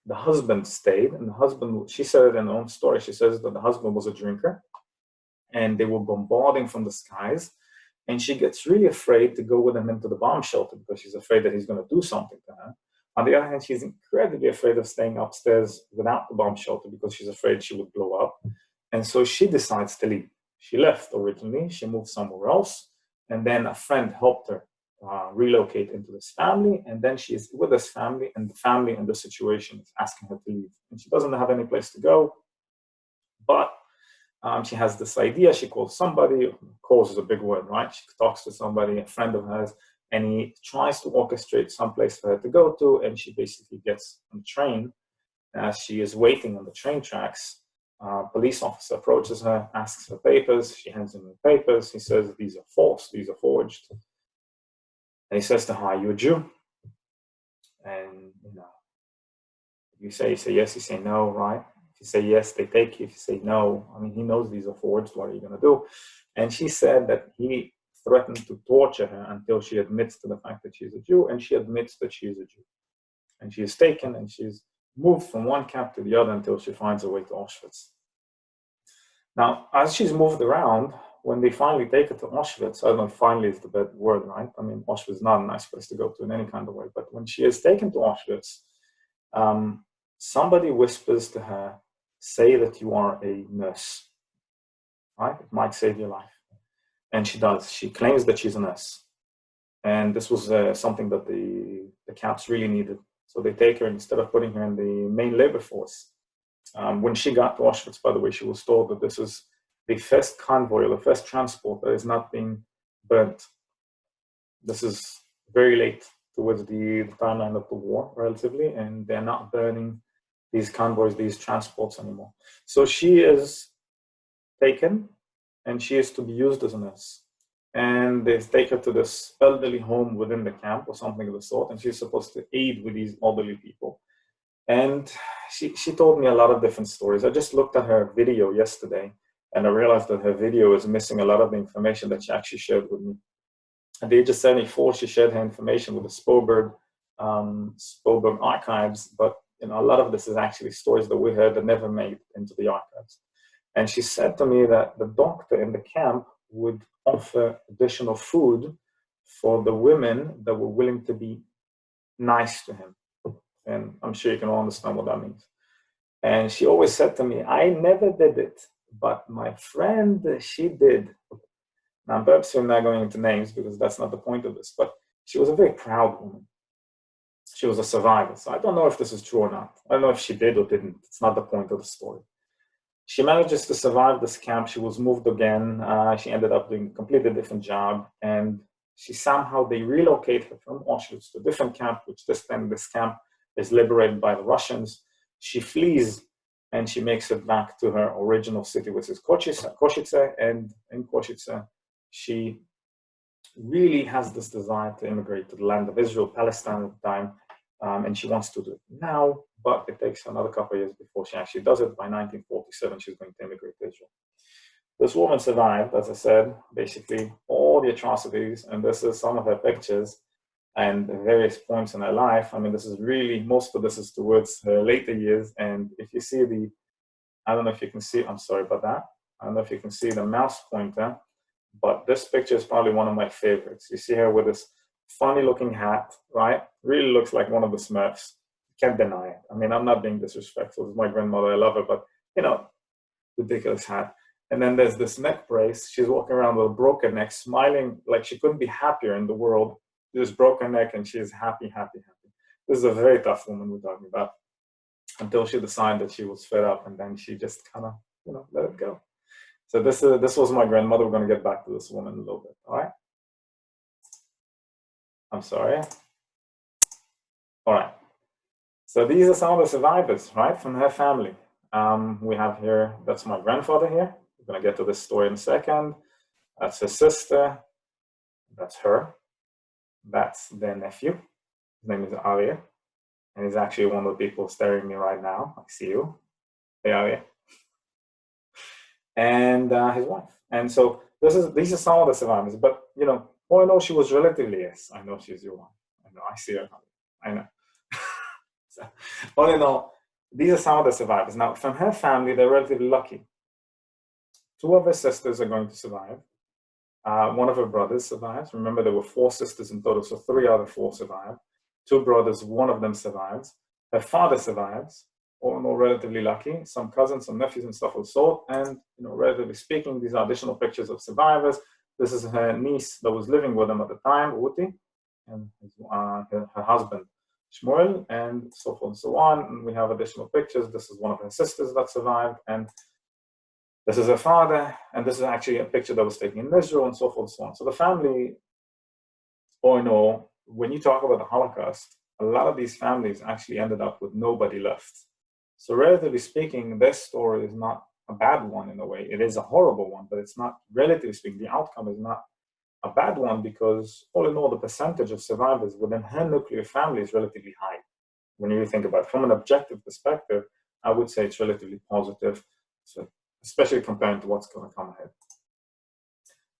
The husband stayed, and the husband, she said it in her own story, she says that the husband was a drinker, and they were bombarding from the skies, and she gets really afraid to go with him into the bomb shelter because she's afraid that he's going to do something to her. On the other hand, she's incredibly afraid of staying upstairs without the bomb shelter because she's afraid she would blow up. And so she decides to leave. She left originally, she moved somewhere else, and then a friend helped her relocate into this family, and then she is with this family, and the family in the situation is asking her to leave. And she doesn't have any place to go, but she has this idea. She calls somebody, calls is a big word, right? She talks to somebody, a friend of hers, and he tries to orchestrate some place for her to go to, and she basically gets on the train. As she is waiting on the train tracks, police officer approaches her, asks for papers. She hands him the papers. He says, these are false, these are forged. And he says to her, are you a Jew? And, you say yes, you say no, right? If you say yes, they take you. If you say no, he knows these are forged. What are you going to do? And she said that he threatened to torture her until she admits to the fact that she's a Jew, and she admits that she is a Jew. And she is taken, and she's moved from one camp to the other until she finds her way to Auschwitz. Now, as she's moved around, when they finally take her to Auschwitz, I don't know if finally is the bad word, right? Auschwitz is not a nice place to go to in any kind of way, but when she is taken to Auschwitz, somebody whispers to her, say that you are a nurse, right? It might save your life. And she does. She claims that she's a nurse. And this was something that the camps really needed. So they take her, instead of putting her in the main labor force. When she got to Auschwitz, by the way, she was told that this is the first convoy, or the first transport that is not being burnt. This is very late towards the timeline of the war, relatively, and they're not burning these convoys, these transports anymore. So she is taken, and she is to be used as a nurse. And they take her to this elderly home within the camp or something of the sort, and she's supposed to aid with these elderly people. And she told me a lot of different stories. I just looked at her video yesterday, and I realized that her video is missing a lot of the information that she actually shared with me. At the age of 74, she shared her information with the Spoberg archives, but a lot of this is actually stories that we heard that never made into the archives. And she said to me that the doctor in the camp would offer additional food for the women that were willing to be nice to him. And I'm sure you can all understand what that means. And she always said to me, I never did it, but my friend, she did. Now, perhaps I'm not going into names because that's not the point of this, but she was a very proud woman. She was a survivor. So I don't know if this is true or not. I don't know if she did or didn't. It's not the point of the story. She manages to survive this camp. She was moved again. She ended up doing a completely different job. And they relocate her from Auschwitz to a different camp, which this camp is liberated by the Russians. She flees, and she makes it back to her original city, which is Košice. And in Košice, she really has this desire to immigrate to the land of Israel, Palestine at the time, and she wants to do it now, but it takes another couple of years before she actually does it. By 1947, she's going to immigrate to Israel. This woman survived, as I said, basically all the atrocities, and this is some of her pictures and various points in her life. This is really, most of this is towards her later years, and if you see I don't know if you can see, I'm sorry about that, I don't know if you can see the mouse pointer, but this picture is probably one of my favorites. You see her with this funny looking hat, right? Really looks like one of the Smurfs. Can't deny it. I'm not being disrespectful. It's my grandmother. I love her, but ridiculous hat. And then there's this neck brace. She's walking around with a broken neck, smiling like she couldn't be happier in the world. This broken neck, and she's happy, happy, happy. This is a very tough woman we're talking about, until she decided that she was fed up, and then she just kind of, let it go. So this was my grandmother. We're going to get back to this woman in a little bit. All right. I'm sorry. All right. So these are some of the survivors, right, from her family. We have here, that's my grandfather here. We're going to get to this story in a second. That's her sister. That's her. That's their nephew. His name is Arya. And he's actually one of the people staring at me right now. I see you. Hey, Arya. And his wife. And so these are some of the survivors. But, all I know, she was relatively, yes, I know she's your wife. I know, I see her. I know. So, all in all, these are some of the survivors. Now, from her family, they're relatively lucky. 2 of her sisters are going to survive. One of her brothers survives. Remember, there were 4 sisters in total, so 3 out of 4 survive. 2 brothers, 1 of them survives. Her father survives. All in all, relatively lucky. Some cousins, some nephews, and stuff of the sort. And, relatively speaking, these are additional pictures of survivors. This is her niece that was living with them at the time, Uti, and her husband, Shmuel, and so forth and so on. And we have additional pictures. This is one of her sisters that survived, and this is her father, and this is actually a picture that was taken in Israel, and so forth and so on. So the family, all in all, when you talk about the Holocaust, a lot of these families actually ended up with nobody left. So relatively speaking, this story is not a bad one in a way. It is a horrible one, but it's not, relatively speaking, the outcome is not a bad one, because all in all, the percentage of survivors within her nuclear family is relatively high. When you think about it from an objective perspective, I would say it's relatively positive, so especially comparing to what's going to come ahead.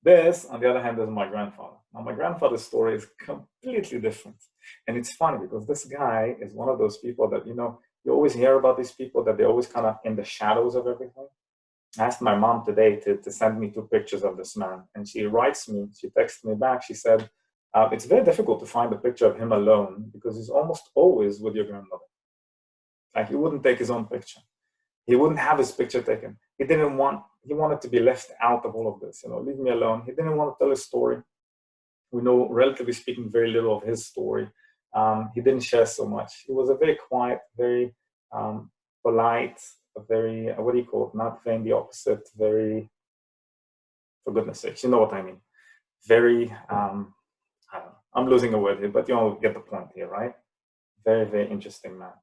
This, on the other hand, is my grandfather. Now, my grandfather's story is completely different. And it's funny because this guy is one of those people that, you always hear about these people, that they're always kind of in the shadows of everything. I asked my mom today to send me 2 pictures of this man. And she writes me, she texted me back, she said, it's very difficult to find a picture of him alone because he's almost always with your grandmother. Like, he wouldn't take his own picture. He wouldn't have his picture taken. He wanted to be left out of all of this, leave me alone. He didn't want to tell his story. We know, relatively speaking, very little of his story. He didn't share so much. He was a very quiet, very polite, very, what do you call it? Not saying the opposite, very, for goodness sakes, you know what I mean. Very, I don't know, I'm losing a word here, but you all get the point here, right? Very, very interesting man.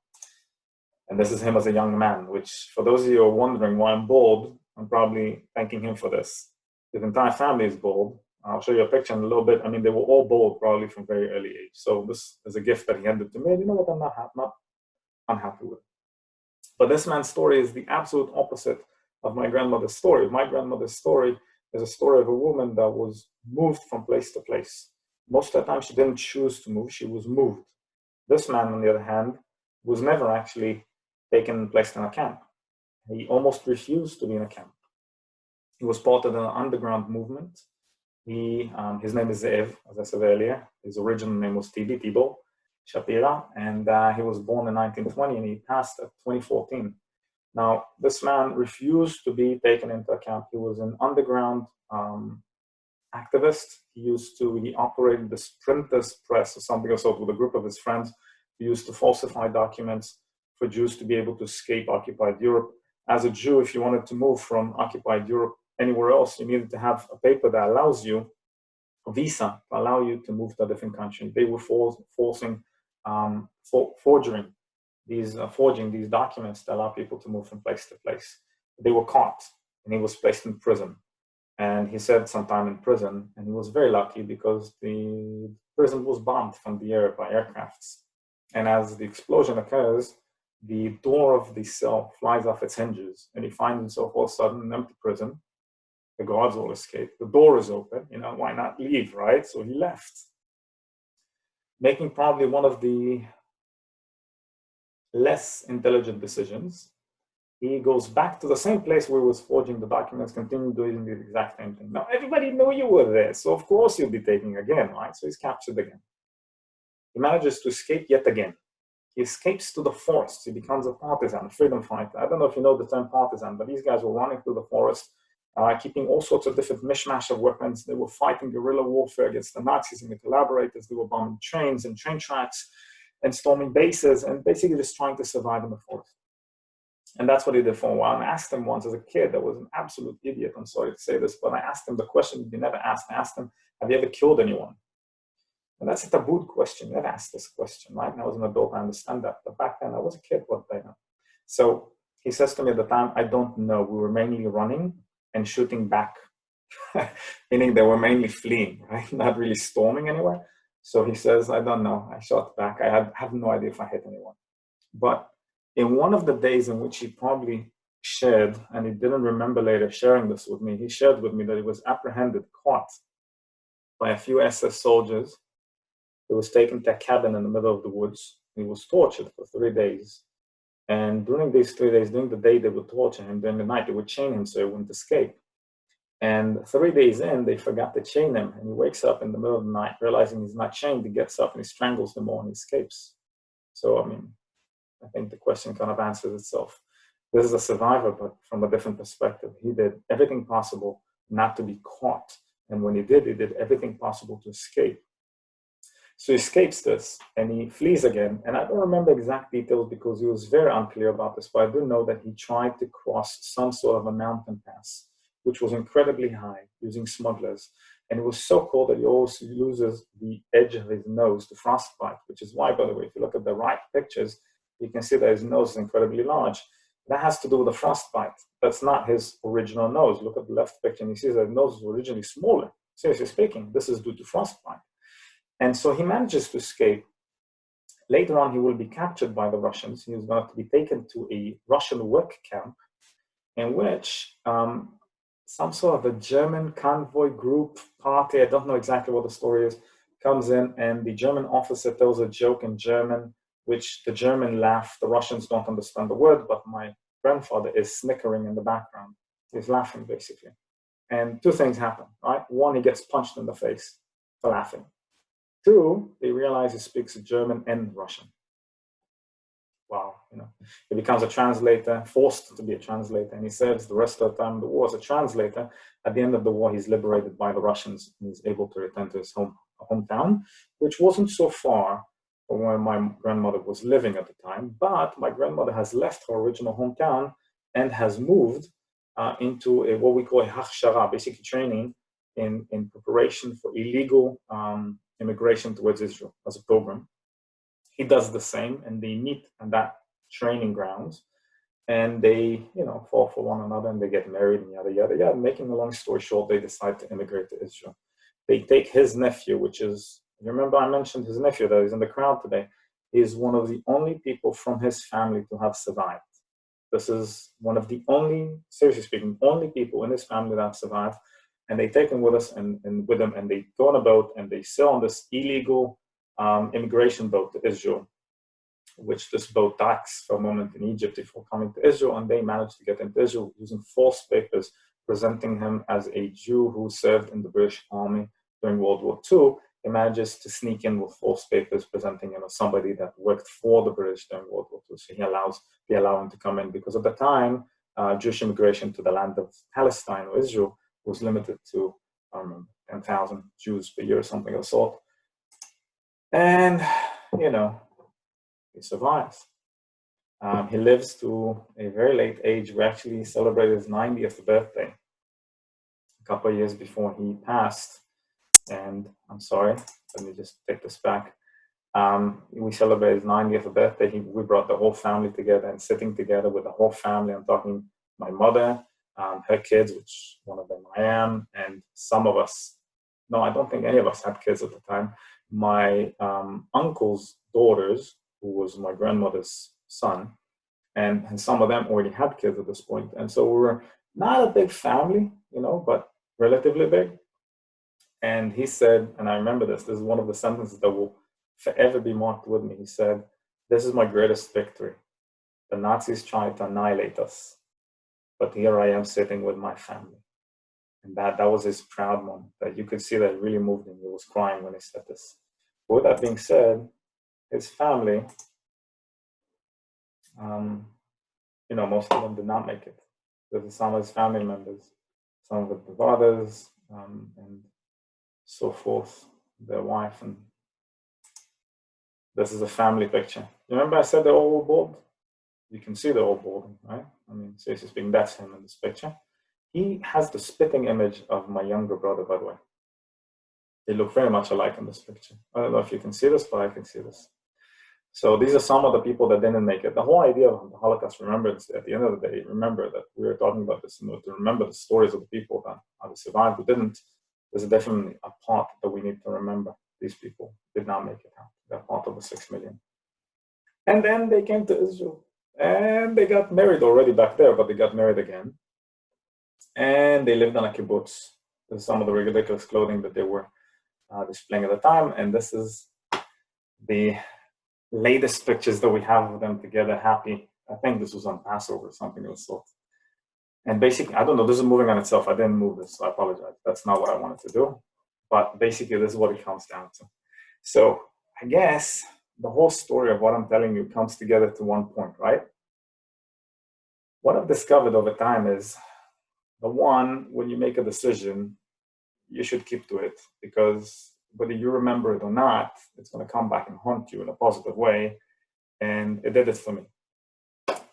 And this is him as a young man, which, for those of you who are wondering why I'm bald, I'm probably thanking him for this. His entire family is bald. I'll show you a picture in a little bit. I mean, they were all bald probably from very early age. So this is a gift that he handed to me. You know what? I'm not unhappy with. But this man's story is the absolute opposite of my grandmother's story. My grandmother's story is a story of a woman that was moved from place to place. Most of the time, she didn't choose to move. She was moved. This man, on the other hand, was never actually taken and placed in a camp. He almost refused to be in a camp. He was part of an underground movement. His name is Ze'ev, as I said earlier. His original name was Thibault Shapira, and he was born in 1920, and he passed at 2014. Now, this man refused to be taken into a camp. He was an underground activist. He operated the Printers Press or something or so with a group of his friends. He used to falsify documents for Jews to be able to escape occupied Europe. As a Jew, if you wanted to move from occupied Europe anywhere else, you needed to have a paper that allows you, a visa, to allow you to move to a different country. They were forging these documents to allow people to move from place to place. They were caught, and he was placed in prison. And he served some time in prison, and he was very lucky because the prison was bombed from the air by aircrafts. And as the explosion occurs, the door of the cell flies off its hinges, and he finds himself all of a sudden in an empty prison. The guards all escape. The door is open. Why not leave, right? So he left, making probably one of the less intelligent decisions. He goes back to the same place where he was forging the documents, continue doing the exact same thing. Now, everybody knew you were there, so of course you'll be taken again, right? So he's captured again. He manages to escape yet again. He escapes to the forest. He becomes a partisan, a freedom fighter. I don't know if you know the term partisan, but these guys were running through the forest, keeping all sorts of different mishmash of weapons. They were fighting guerrilla warfare against the Nazis and the collaborators. They were bombing trains and train tracks and storming bases and basically just trying to survive in the forest. And that's what he did for a while. And I asked him once as a kid, that was an absolute idiot, I'm sorry to say this, but I asked him the question he never asked. I asked him, have you ever killed anyone? And that's a taboo question. You never ask this question, right? And I was an adult, I understand that. But back then, I was a kid, what did I know? So he says to me at the time, I don't know. We were mainly running and shooting back, meaning they were mainly fleeing, right? Not really storming anywhere. So he says, I don't know. I shot back. I have no idea if I hit anyone. But in one of the days in which he probably shared, and he didn't remember later sharing this with me, he shared with me that he was apprehended, caught by a few SS soldiers. He was taken to a cabin in the middle of the woods. He was tortured for 3 days. And during these 3 days, during the day, they would torture him. During the night, they would chain him so he wouldn't escape. And 3 days in, they forgot to chain him. And he wakes up in the middle of the night, realizing he's not chained. He gets up and he strangles them all and he escapes. So, I mean, I think the question kind of answers itself. This is a survivor, but from a different perspective. He did everything possible not to be caught. And when he did everything possible to escape. So he escapes this and he flees again. And I don't remember exact details because he was very unclear about this, but I do know that he tried to cross some sort of a mountain pass, which was incredibly high, using smugglers. And it was so cold that he always loses the edge of his nose to frostbite, which is why, by the way, if you look at the right pictures, you can see that his nose is incredibly large. That has to do with the frostbite. That's not his original nose. Look at the left picture and you see that his nose was originally smaller. Seriously speaking, this is due to frostbite. And so he manages to escape. Later on, he will be captured by the Russians. He is going to be taken to a Russian work camp in which some sort of a German convoy group party, I don't know exactly what the story is, comes in and the German officer tells a joke in German, which the German laugh. The Russians don't understand the word, but my grandfather is snickering in the background. He's laughing, basically. And two things happen, right? One, he gets punched in the face for laughing. Two, they realize he speaks German and Russian. Wow, he becomes a translator, forced to be a translator, and he serves the rest of the time of the war as a translator. At the end of the war, he's liberated by the Russians, and he's able to return to his hometown, which wasn't so far from where my grandmother was living at the time, but my grandmother has left her original hometown and has moved into what we call a hachshara, basically training in preparation for illegal immigration towards Israel as a program. He does the same, and they meet on that training grounds, and they, fall for one another, and they get married, and yada, yada, yada. Making a long story short, they decide to immigrate to Israel. They take his nephew, which is, remember I mentioned his nephew that is in the crowd today. He is one of the only people from his family to have survived. This is one of the only, seriously speaking, only people in his family that have survived. And they take him with us and with them, and they go on a boat and they sail on this illegal immigration boat to Israel, which this boat docks for a moment in Egypt before coming to Israel, and they managed to get into Israel using false papers, presenting him as a Jew who served in the British Army during World War II. He manages to sneak in with false papers, presenting him as somebody that worked for the British during World War II. So they allow him to come in, because at the time, Jewish immigration to the land of Palestine or Israel was limited to 10,000 Jews per year or something of the sort. And, he survives. He lives to a very late age. We actually celebrated his 90th birthday a couple of years before he passed. And I'm sorry, let me just take this back. We celebrated his 90th birthday. We brought the whole family together, and sitting together with the whole family. I'm talking my mother, her kids, which one of them I am, and some of us, no, I don't think any of us had kids at the time. My uncle's daughters, who was my grandmother's son, and some of them already had kids at this point. And so we were not a big family, but relatively big. And he said, and I remember this is one of the sentences that will forever be marked with me. He said, "This is my greatest victory. The Nazis tried to annihilate us, but here I am sitting with my family." And that was his proud moment, that you could see that it really moved him. He was crying when he said this. But with that being said, his family Most of them did not make it. There's some of his family members, some of the brothers, and so forth, their wife, and this is a family picture. Remember I said they're all bald? You can see they're all bald, right? I mean, seriously speaking, that's him in this picture. He has the spitting image of my younger brother, by the way. They look very much alike in this picture. I don't know if you can see this, but I can see this. So these are some of the people that didn't make it. The whole idea of the Holocaust Remembrance, at the end of the day, remember that we were talking about this, to remember the stories of the people that either survived or didn't. There's definitely a part that we need to remember. These people did not make it out. They're part of the 6 million. And then they came to Israel. And they got married already back there, but they got married again. And they lived on a kibbutz. There's some of the ridiculous clothing that they were displaying at the time. And this is the latest pictures that we have of them together, happy. I think this was on Passover or something of the sort. And basically, I don't know, this is moving on itself. I didn't move this, so I apologize. That's not what I wanted to do. But basically, this is what it comes down to. So I guess the whole story of what I'm telling you comes together to one point, right? What I've discovered over time is the one, when you make a decision, you should keep to it, because whether you remember it or not, it's going to come back and haunt you in a positive way. And it did it for me.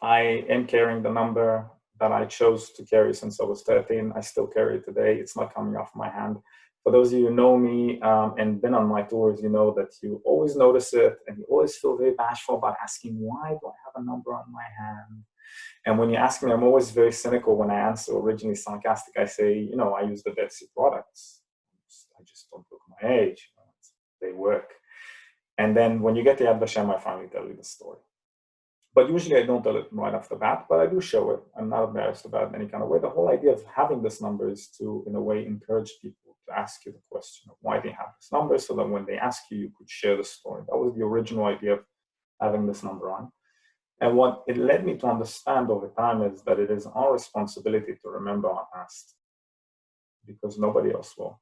I am carrying the number that I chose to carry since I was 13. I still carry it today. It's not coming off my hand. For those of you who know me and been on my tours, you know that you always notice it and you always feel very bashful about asking, why do I have a number on my hand? And when you ask me, I'm always very cynical when I answer, originally sarcastic. I say, I use the Dead Sea products. I just don't look my age. They work. And then when you get the Yad Vashem, I finally tell you the story. But usually I don't tell it right off the bat, but I do show it. I'm not embarrassed about it in any kind of way. The whole idea of having this number is to, in a way, encourage people to ask you the question of why they have this number, so that when they ask you, you could share the story. That was the original idea of having this number on. And what it led me to understand over time is that it is our responsibility to remember our past, because nobody else will.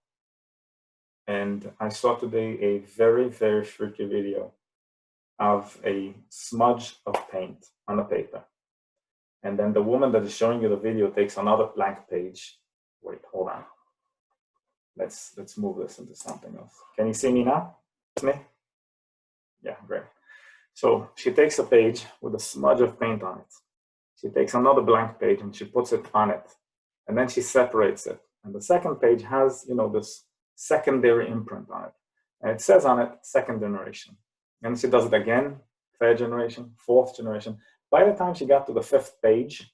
And I saw today a very, very freaky video of a smudge of paint on a paper. And then the woman that is showing you the video takes another blank page. Wait, hold on. Let's move this into something else. Can you see me now? It's me? Yeah, great. So she takes a page with a smudge of paint on it. She takes another blank page and she puts it on it. And then she separates it. And the second page has, this secondary imprint on it. And it says on it, second generation. And she does it again, third generation, fourth generation. By the time she got to the fifth page,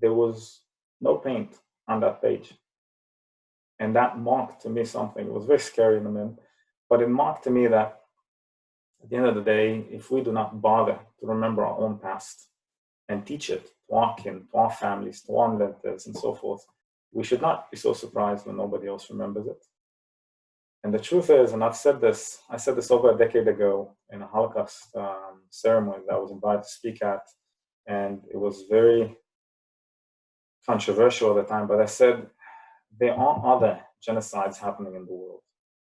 there was no paint on that page. And that marked to me something. It was very scary in the moment, but it marked to me that at the end of the day, if we do not bother to remember our own past and teach it to our kin, to our families, to our relatives, and so forth, we should not be so surprised when nobody else remembers it. And the truth is, and I said this over a decade ago in a Holocaust ceremony that I was invited to speak at, and it was very controversial at the time, but I said, there are other genocides happening in the world.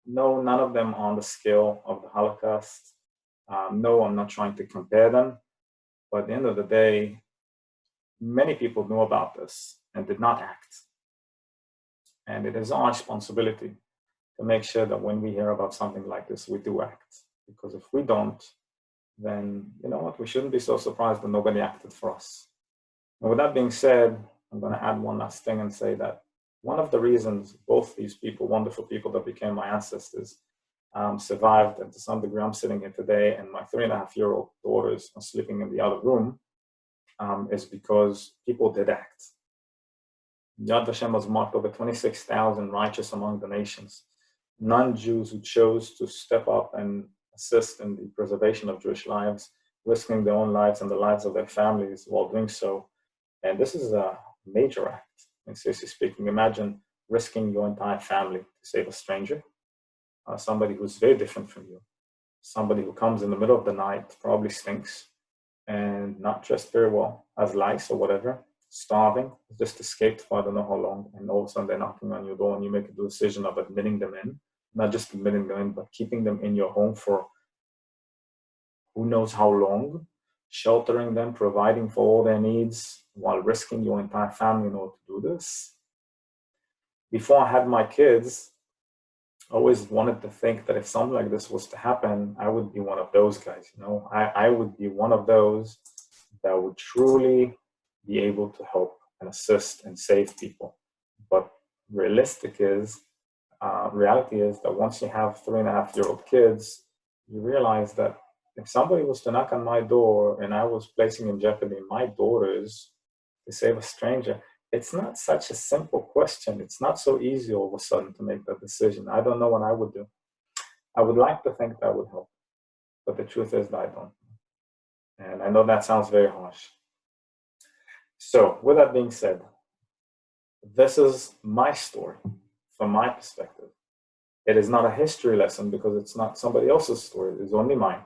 No, none of them on the scale of the Holocaust. No, I'm not trying to compare them, but at the end of the day, many people knew about this and did not act. And it is our responsibility to make sure that when we hear about something like this, we do act. Because if we don't, then you know what, we shouldn't be so surprised that nobody acted for us. And with that being said, I'm going to add one last thing and say that one of the reasons both these people, wonderful people that became my ancestors, survived, and to some degree I'm sitting here today and my 3.5-year-old daughters are sleeping in the other room, is because people did act. Yad Vashem was marked over 26,000 righteous among the nations, non-Jews who chose to step up and assist in the preservation of Jewish lives, risking their own lives and the lives of their families while doing so. And this is a major act. And seriously speaking, imagine risking your entire family to save a stranger, somebody who's very different from you, somebody who comes in the middle of the night, probably stinks, and not dressed very well, has lice or whatever, starving, just escaped for I don't know how long, and all of a sudden they're knocking on your door and you make a decision of admitting them in, not just admitting them in, but keeping them in your home for who knows how long, sheltering them, providing for all their needs while risking your entire family in order to do this. Before I had my kids, I always wanted to think that if something like this was to happen, I would be one of those guys. I would be one of those that would truly be able to help and assist and save people. But reality is that once you have 3.5-year-old kids, you realize that if somebody was to knock on my door and I was placing in jeopardy my daughters to save a stranger, it's not such a simple question. It's not so easy all of a sudden to make that decision. I don't know what I would do. I would like to think that would help, but the truth is that I don't. And I know that sounds very harsh. So with that being said, this is my story from my perspective. It is not a history lesson because it's not somebody else's story. It is only mine.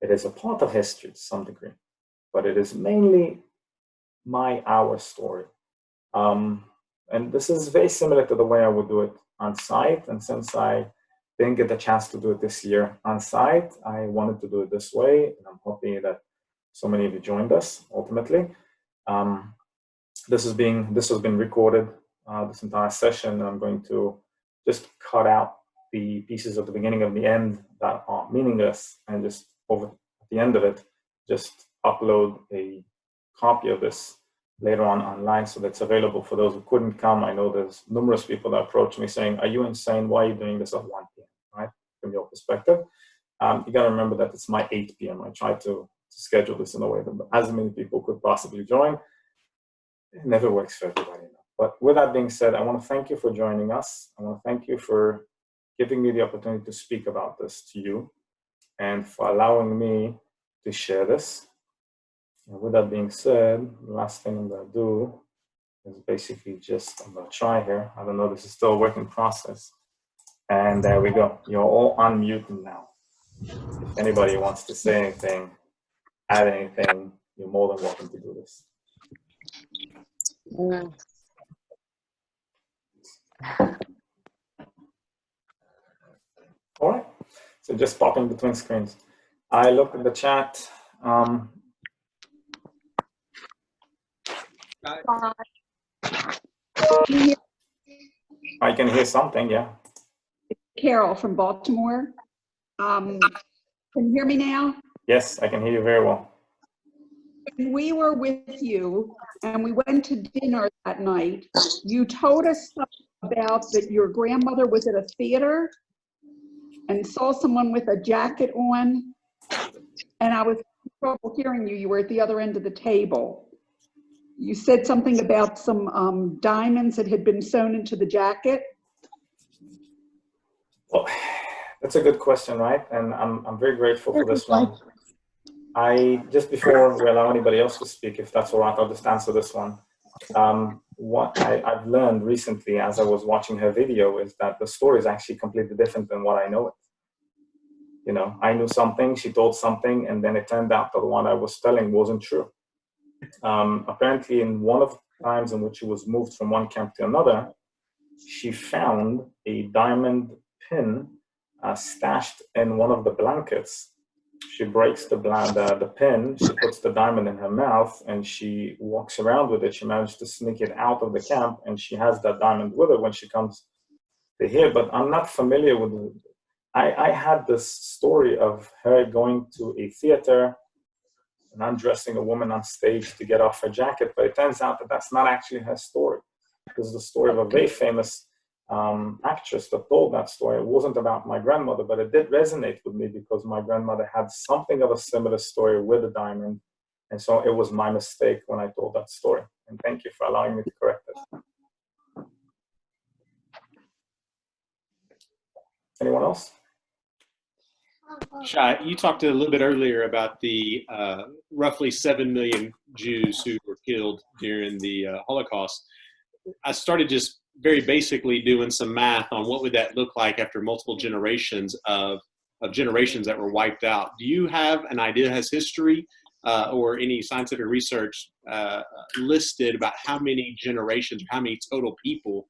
It is a part of history to some degree, but it is mainly our story. And this is very similar to the way I would do it on site. And since I didn't get the chance to do it this year on site, I wanted to do it this way. And I'm happy that so many of you joined us ultimately. This has been recorded, this entire session. I'm going to just cut out the pieces at the beginning and the end that are meaningless, and just over at the end of it, just upload a copy of this later on online so that's available for those who couldn't come. I know there's numerous people that approach me saying, "Are you insane? Why are you doing this at 1 p.m.?" Right? From your perspective. You got to remember that it's my 8 p.m. I tried to schedule this in a way that as many people could possibly join. It never works for everybody. But with that being said, I want to thank you for joining us. I want to thank you for giving me the opportunity to speak about this to you and for allowing me to share this. And with that being said, the last thing I'm going to do is basically I'm going to try here. I don't know, this is still a work in process. And there we go. You're all unmuted now. If anybody wants to say anything, add anything, you're more than welcome to do this. All right, so just popping between screens. I looked at the chat. I can hear something, yeah. Carol from Baltimore. Can you hear me now? Yes, I can hear you very well. When we were with you and we went to dinner that night, you told us about that your grandmother was at a theater and saw someone with a jacket on, and I was having trouble hearing you. You were at the other end of the table. You said something about some diamonds that had been sewn into the jacket. Well, that's a good question, right? And I'm very grateful for this one. Just before we allow anybody else to speak, if that's all right, I'll just answer this one. What I've learned recently as I was watching her video is that the story is actually completely different than what I know it. You know, I knew something, she told something, and then it turned out that what I was telling wasn't true. Apparently, in one of the times in which she was moved from one camp to another, she found a diamond pin stashed in one of the blankets. She breaks the pin, she puts the diamond in her mouth, and she walks around with it. She managed to sneak it out of the camp, and she has that diamond with her when she comes to here. But I'm not familiar with it. I had this story of her going to a theater and undressing a woman on stage to get off her jacket, but it turns out that that's not actually her story. This is the story of a very famous actress that told that story. It wasn't about my grandmother, but it did resonate with me because my grandmother had something of a similar story with a diamond. And so it was my mistake when I told that story. And thank you for allowing me to correct it. Anyone else? Shai, you talked a little bit earlier about the roughly 7 million Jews who were killed during the Holocaust. I started just very basically doing some math on what would that look like after multiple generations of generations that were wiped out. Do you have an idea, has history or any scientific research listed about how many generations, or how many total people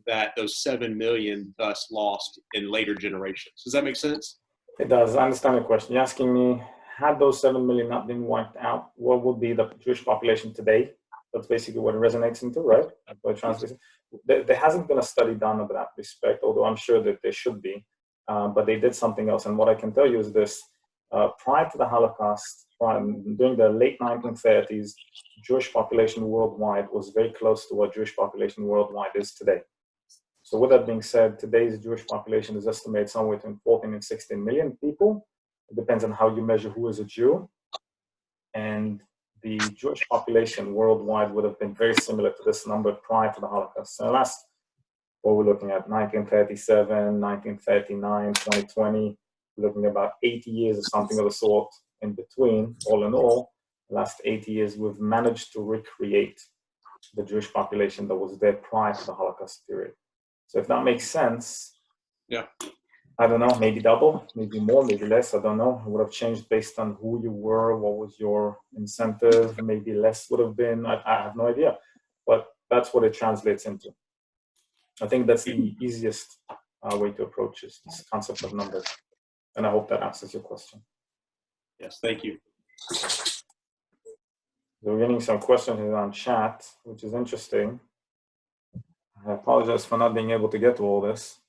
that those 7 million thus lost in later generations? Does that make sense? It does. I understand the question. You're asking me had those 7 million not been wiped out, what would be the Jewish population today? That's basically what it resonates into, right? By translation. There hasn't been a study done in that respect, although I'm sure that there should be. But they did something else. And what I can tell you is this. Prior to the Holocaust, during the late 1930s, Jewish population worldwide was very close to what Jewish population worldwide is today. So with that being said, today's Jewish population is estimated somewhere between 14 and 16 million people. It depends on how you measure who is a Jew. And the Jewish population worldwide would have been very similar to this number prior to the Holocaust. So last, what we're looking at, 1937, 1939, 2020, we're looking at about 80 years or something of the sort in between. All in all, the last 80 years, we've managed to recreate the Jewish population that was there prior to the Holocaust period. So if that makes sense, yeah, I don't know, maybe double, maybe more, maybe less, I don't know. It would have changed based on who you were, what was your incentive, maybe less would have been, I have no idea. But that's what it translates into. I think that's the easiest way to approach this concept of numbers. And I hope that answers your question. Yes, thank you. So we're getting some questions here on chat, which is interesting. I apologize for not being able to get to all this.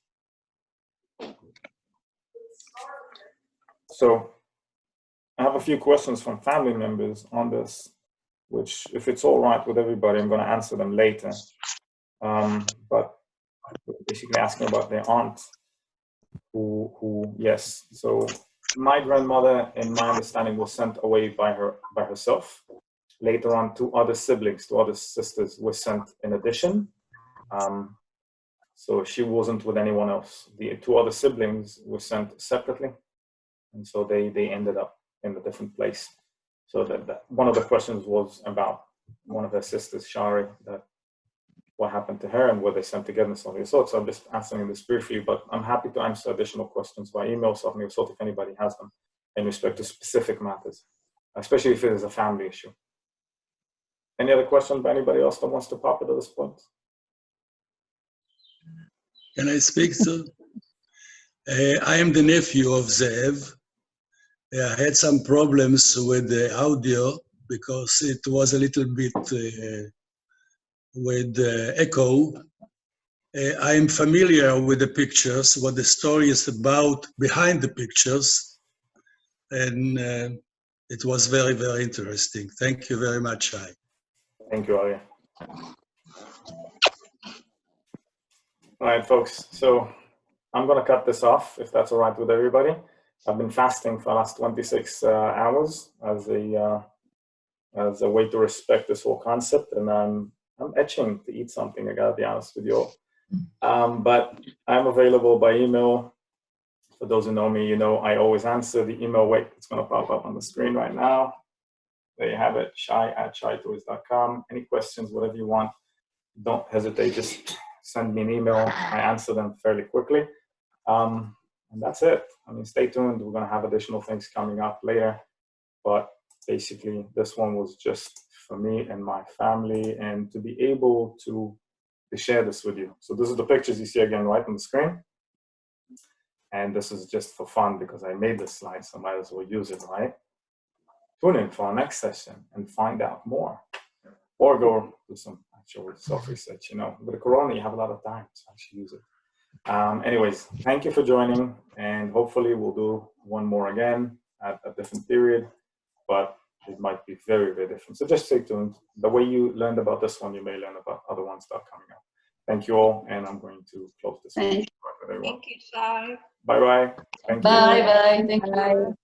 So I have a few questions from family members on this, which if it's all right with everybody, I'm going to answer them later. But basically asking about their aunt who yes. So my grandmother, in my understanding, was sent away by herself. Later on, two other sisters were sent in addition. So she wasn't with anyone else. The two other siblings were sent separately. And so they ended up in a different place. So that one of the questions was about one of her sisters, Shari, that what happened to her and were they sent together and so on and so forth. So I'm just answering this briefly, but I'm happy to answer additional questions by email, so if anybody has them in respect to specific matters, especially if it is a family issue. Any other questions by anybody else that wants to pop it at this point? Can I speak to? I am the nephew of Zev. I had some problems with the audio because it was a little bit with echo. I am familiar with the pictures, what the story is about behind the pictures, and it was very, very interesting. Thank you very much, Shai. Thank you, Arya. All right, folks. So I'm going to cut this off, if that's all right with everybody. I've been fasting for the last 26 hours as a way to respect this whole concept, and I'm itching to eat something. I gotta be honest with you all. But I'm available by email. For those who know me, you know I always answer the email. Wait, it's going to pop up on the screen right now. There you have it, shai@shaitoys.com. Any questions, whatever you want, don't hesitate. Just send me an email. I answer them fairly quickly. And that's it. I mean, stay tuned. We're going to have additional things coming up later. But basically, this one was just for me and my family and to be able to share this with you. So this is the pictures you see again right on the screen. And this is just for fun because I made this slide, so I might as well use it, right? Tune in for our next session and find out more. Or go do some actual self-research. You know, with the corona, you have a lot of time to actually use it. Anyways, thank you for joining, and hopefully we'll do one more again at a different period, but it might be very, very different. So just stay tuned. The way you learned about this one, you may learn about other ones that are coming up. Thank you all, and I'm going to close this one. Thank you, Shai. Bye-bye. Thank you. Bye-bye. Thank you.